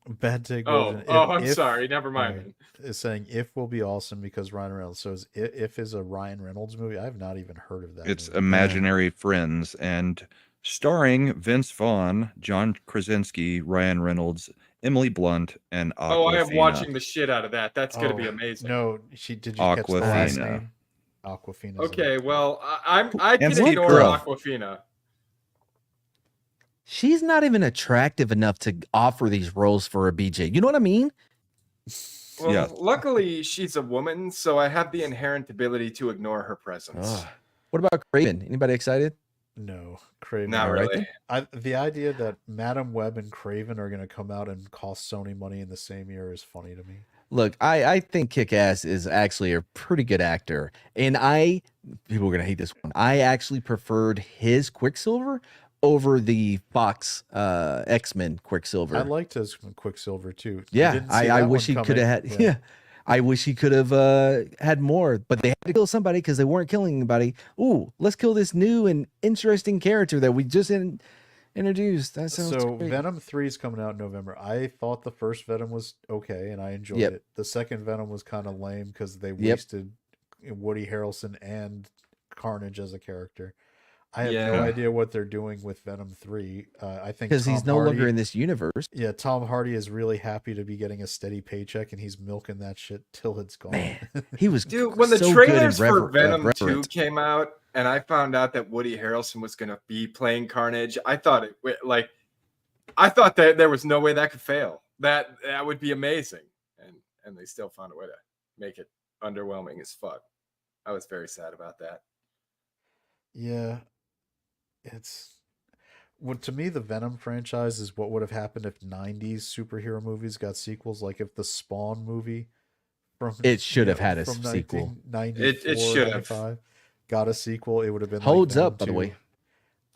Bad Take Oh, version. I'm sorry. Never mind. Alright, is saying if will be awesome because Ryan Reynolds. So if is a Ryan Reynolds movie. I've not even heard of that. It's movie. Imaginary Friends and starring Vince Vaughn, John Krasinski, Ryan Reynolds, Emily Blunt, and Aquafina. Oh, I am watching the shit out of that. That's gonna be Oh, amazing. No, did you catch the last Aquafina. name? Aquafina. Okay, well, I can And Steve ignore Carell. Aquafina. She's not even attractive enough to offer these roles for a BJ. You know what I mean? Well, Yeah. luckily she's a woman, so I have the inherent ability to ignore her presence. Ugh. What about Craven? Anybody excited? No, Craven. Not All right really. The idea that Madam Web and Craven are going to come out and cost Sony money in the same year is funny to me. Look, I think Kick-Ass is actually a pretty good actor. And people are going to hate this one. I actually preferred his Quicksilver over the Fox X-Men Quicksilver. I liked his Quicksilver too. You Yeah, didn't see I that wish one he could have coming. had. Yeah. I wish he could have had more, but they had to kill somebody because they weren't killing anybody. Ooh, let's kill this new and interesting character that we just introduced. That sounds So great. Venom 3 is coming out in November. I thought the first Venom was okay and I enjoyed Yep. it. The second Venom was kind of lame because they Yep. wasted Woody Harrelson and Carnage as a character. I have no idea what they're doing with Venom 3. I think Because he's Tom no longer Hardy- in this universe. Yeah, Tom Hardy is really happy to be getting a steady paycheck, and he's milking that shit till it's gone. Man, he was Dude, when the so good and trailers for Venom 2 reverent. came out, and I found out that Woody Harrelson was going to be playing Carnage, I thought that there was no way that could fail. That would be amazing, and they still found a way to make it underwhelming as fuck. I was very sad about that. Yeah, it's to me the Venom franchise is what would have happened if 90s superhero movies got sequels. Like if the Spawn movie from It should have had a from sequel. 1994, It should have 95 got a sequel. It would have been Holds like up, by the way.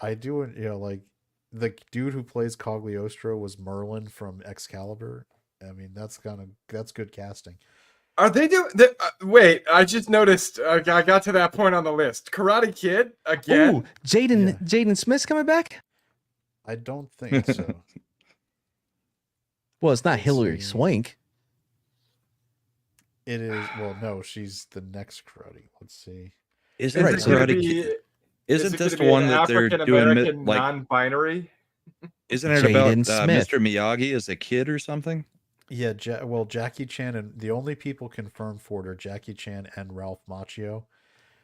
I do, like the dude who plays Cagliostro was Merlin from Excalibur. I mean, that's good casting. Are they doing? Wait, I just noticed. I got to that point on the list. Karate Kid again. Ooh, Jaden Smith's coming back. I don't think so. Well, it's not Let's Hilary see. Swank. It is. Well, no, she's the next karate. Let's see. Isn't Right, the so- Karate Kid? Isn't this the one that they're doing like? Non-binary? Isn't it about Jaden Smith. Mr. Miyagi as a kid or something? Yeah, well, Jackie Chan, and the only people confirmed for it are Jackie Chan and Ralph Macchio.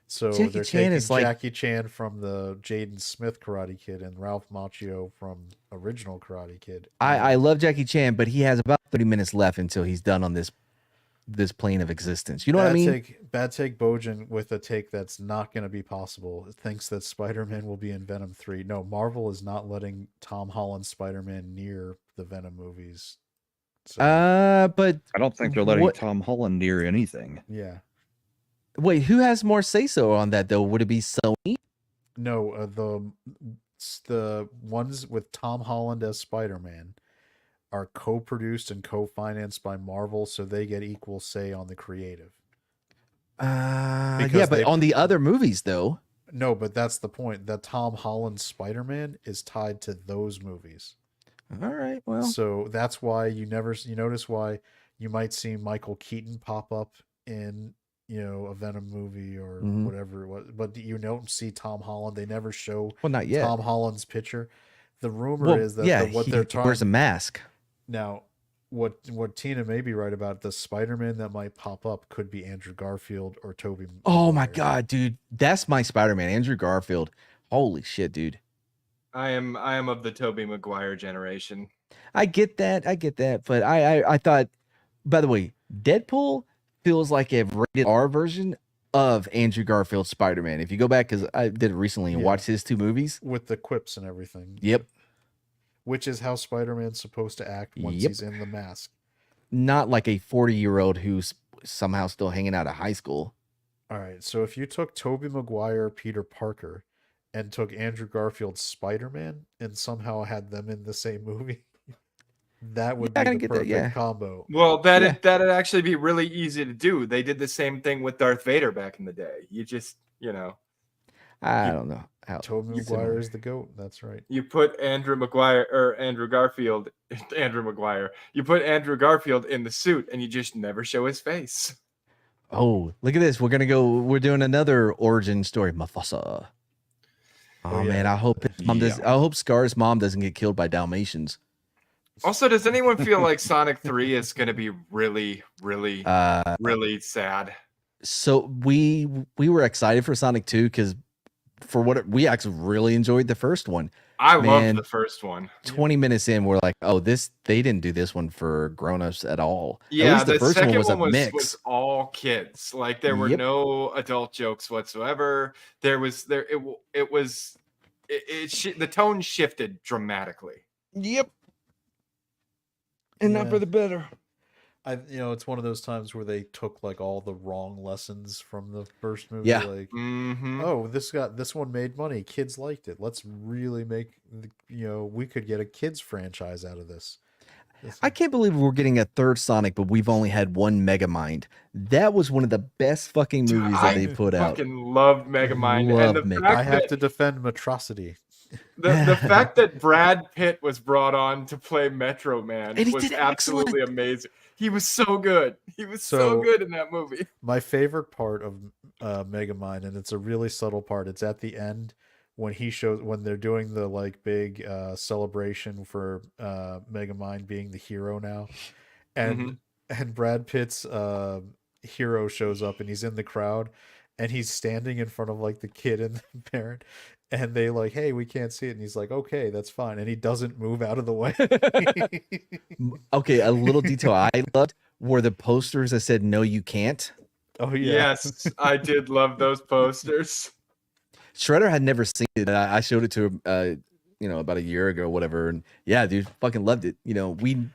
So Jackie they're Chan taking is like- Jackie Chan from the Jaden Smith Karate Kid and Ralph Macchio from original Karate Kid. I love Jackie Chan, but he has about 30 minutes left until he's done on this plane of existence. You know what I mean? Bad take Bojan with a take that's not going to be possible. Thinks that Spider-Man will be in Venom 3. No, Marvel is not letting Tom Holland's Spider-Man near the Venom movies. So, But I don't think they're letting What- Tom Holland near anything. yeah. wait, who has more say so on that though? Would it be Sony? No, the ones with Tom Holland as Spider-Man are co-produced and co-financed by Marvel, so they get equal say on the creative. Yeah, Because but they- on the other movies though. No, but that's the point. That Tom Holland's Spider-Man is tied to those movies. All right, well, So that's why you notice why you might see Michael Keaton pop up in, a Venom movie or Mhm. whatever it was, but you don't see Tom Holland. They never show well, not yet. Tom Holland's picture. The rumor Well, is that yeah, what he they're trying wears a mask. now, what Tina may be right about, the Spider-Man that might pop up could be Andrew Garfield or Tobey. Oh my Maguire. god, dude, that's my Spider-Man, Andrew Garfield. Holy shit, dude. I am of the Tobey Maguire generation. I get that, but I thought. By the way, Deadpool feels like a rated R version of Andrew Garfield's Spider-Man. If you go back, because I did it recently and Yeah. watched his two movies. With the quips and everything. Yep, Which is how Spider-Man's supposed to act once Yep. he's in the mask. not like a 40-year-old who's somehow still hanging out of high school. All right, so if you took Tobey Maguire, Peter Parker, and took Andrew Garfield's Spider-Man and somehow had them in the same movie, that would Yeah, I be can the get that, perfect yeah. combo. Well, Yeah. that'd actually be really easy to do. They did the same thing with Darth Vader back in the day. You just, I don't know how. Tobey Maguire is the GOAT. That's right. you put Andrew Garfield, Andrew Maguire. You put Andrew Garfield in the suit, and you just never show his face. Oh, look at this. We're doing another origin story. Mufasa. Oh, yeah. man, I hope his mom does. I hope Scar's mom doesn't get killed by Dalmatians. Also, does anyone feel like Sonic 3 is going to be really, really, really sad? So we were excited for Sonic 2 because we actually really enjoyed the first one. I Man. loved the first one. 20 minutes in, we're like, oh, they didn't do this one for grown-ups at all. At Yeah, least the first second one was a was mix. all kids. Like there were Yep. no adult jokes whatsoever. The tone shifted dramatically. Yep. And not for the better. It's one of those times where they took like all the wrong lessons from the first movie. Yeah. Like, Mm-hmm. oh, this one made money. Kids liked it. Let's really make, we could get a kids franchise out of this. I can't believe we're getting a third Sonic, but we've only had one Megamind. That was one of the best fucking movies that they put out. Fucking loved Megamind. Loved And the Megamind. fact I have that to defend Metrocity. the fact that Brad Pitt was brought on to play Metro Man And he was did absolutely amazing. He was so good. He was so So- good in that movie. My favorite part of Megamind, and it's a really subtle part, it's at the end when they're doing the like big celebration for Megamind being the hero now, and Brad Pitt's hero shows up and he's in the crowd and he's standing in front of like the kid and the parent, and they like, hey, we can't see it, and he's like, okay, that's fine, and he doesn't move out of the way. Okay, a little detail I loved were the posters that said "No, you can't." Oh yeah. Yes, I did love those posters. Shredder had never seen it. I showed it to him, about a year ago, whatever. And yeah, dude, fucking loved it. We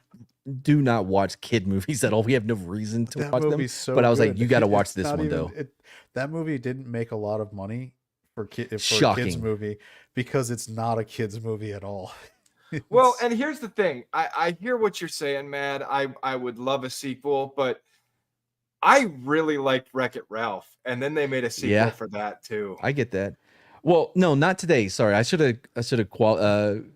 do not watch kid movies at all. We have no reason to That watch them. movie's so But I was like, good. you got to watch It's this not one even- though. That movie didn't make a lot of money for a kids Shocking. movie because it's not a kids movie at all. Well, and here's the thing. I hear what you're saying, Mad. I would love a sequel, but I really liked Wreck-It Ralph, and then they made a sequel Yeah. for that too. I get that. Well, no, not today. Sorry, I should have quantified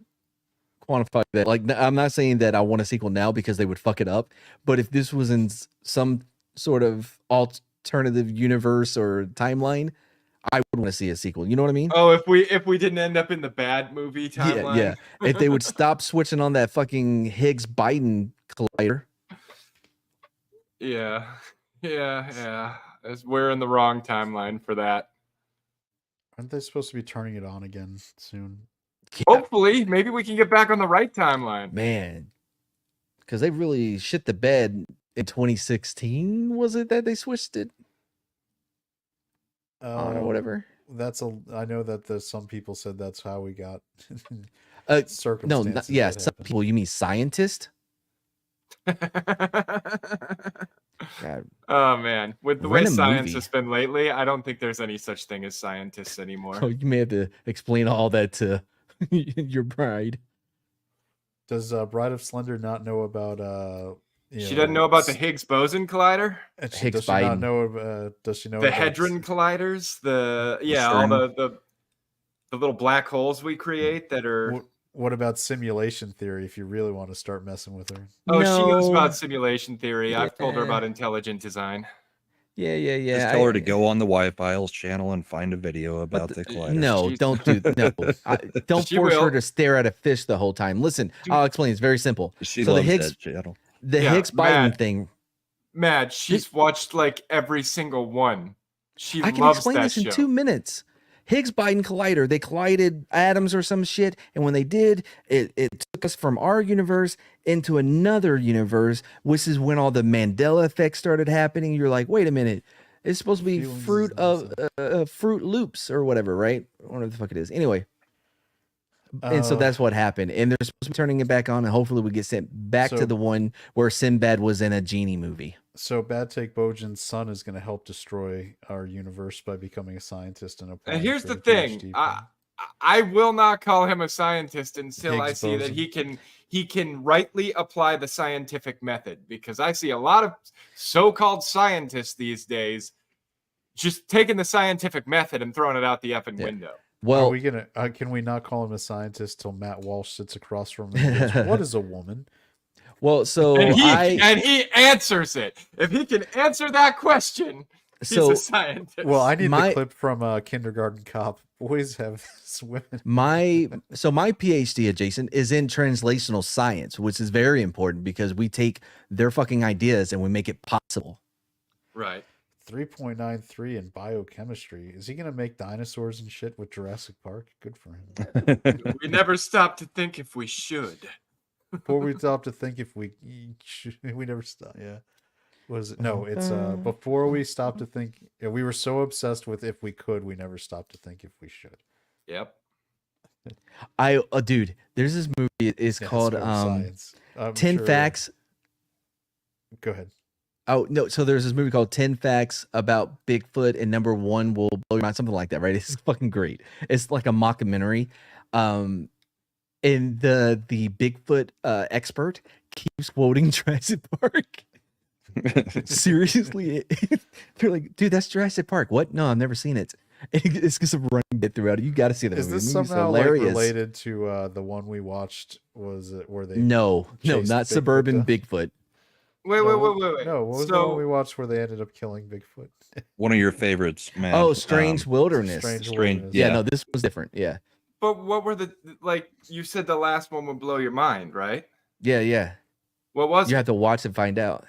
that. Like, I'm not saying that I want a sequel now because they would fuck it up. But if this was in some sort of alternative universe or timeline, I would want to see a sequel. You know what I mean? Oh, if we didn't end up in the bad movie timeline. Yeah. If they would stop switching on that fucking Higgs Biden collider. Yeah. We're in the wrong timeline for that. Aren't they supposed to be turning it on again soon? Hopefully, maybe we can get back on the right timeline. Man, because they really shit the bed in 2016. Was it that they switched it? Or whatever. I know that some people said that's how we got No, circumstances. yeah, that some happened. people. You mean scientist? God. Oh man, with the Rent way a science movie. has been lately, I don't think there's any such thing as scientists anymore. Oh, you may have to explain all that to your bride. Does Bride of Slender not know about She doesn't know about the Higgs boson collider, and Higgs does she not Biden. know does she know the about hadron colliders, all CERN. the little black holes we create that are. what about simulation theory if you really want to start messing with her? Oh, she knows No. about simulation theory. I've told her Yeah. about intelligent design. Yeah. Just tell her to go on the Wi-Files channel and find a video about the collider. No, She's- don't do no. Don't She force will. her to stare at a fish the whole time. Listen, I'll explain. It's very simple. She So the loves Higgs, that channel. the Yeah, Higgs Biden Matt. thing. Mad, she's watched like every single one. She I can loves explain that this in show. 2 minutes. Higgs Biden collider. They collided atoms or some shit, and when they did, it took us from our universe into another universe, which is when all the Mandela effect started happening. You're like, wait a minute, it's supposed to be Feelings fruit is of Fruit Loops or whatever, right? Whatever the fuck it is. Anyway, and so Uh, that's what happened, and they're supposed to be turning it back on, and hopefully we get sent back So- to the one where Sinbad was in a genie movie. So Bad Take Bojan's son is going to help destroy our universe by becoming a scientist and applying. And here's for the a thing: PhD I will not call him a scientist until I Higgs see that boson. he can rightly apply the scientific method. Because I see a lot of so-called scientists these days just taking the scientific method and throwing it out the effing Yeah. window. Well, Are we gonna? Can we not call him a scientist till Matt Walsh sits across from him? And goes, what is a woman? so And I he answers it. If he can answer that question, he's so a scientist. Well, I need My- the clip from Kindergarten Cop. Boys have women. my PhD adjacent is in translational science, which is very important because we take their fucking ideas and we make it possible. Right. 3.93 in biochemistry. Is he gonna make dinosaurs and shit with Jurassic Park? Good for him. We never stop to think if we should. Before we stop to think if we we never stop. Yeah. Was it? No, it's before we stop to think. Yeah, we were so obsessed with if we could, we never stopped to think if we should. Yep. Dude, there's this movie. It's Yeah, called so science. I'm 10 sure- Facts. Go ahead. Oh no, so there's this movie called 10 Facts about Bigfoot, and number one will blow your mind, something like that, right? It's fucking great. It's like a mockumentary. And the Bigfoot expert keeps quoting Jurassic Park. Seriously, they're like, dude, that's Jurassic Park. What? No, I've never seen it. It's just a running bit throughout it. You got to see that Is movie. this The movie's somehow like hilarious. related to the one we watched? Was it where they? No, chased not Bigfoot suburban down? Bigfoot. Wait. No, what was the one So we watched where they ended up killing Bigfoot? One of your favorites, man. Oh, Strange Wilderness. Strange Strange- Wilderness. Yeah, yeah. no, this was different. Yeah. but what were the like? You said the last one would blow your mind, right? Yeah. What was You it? have to watch and find out.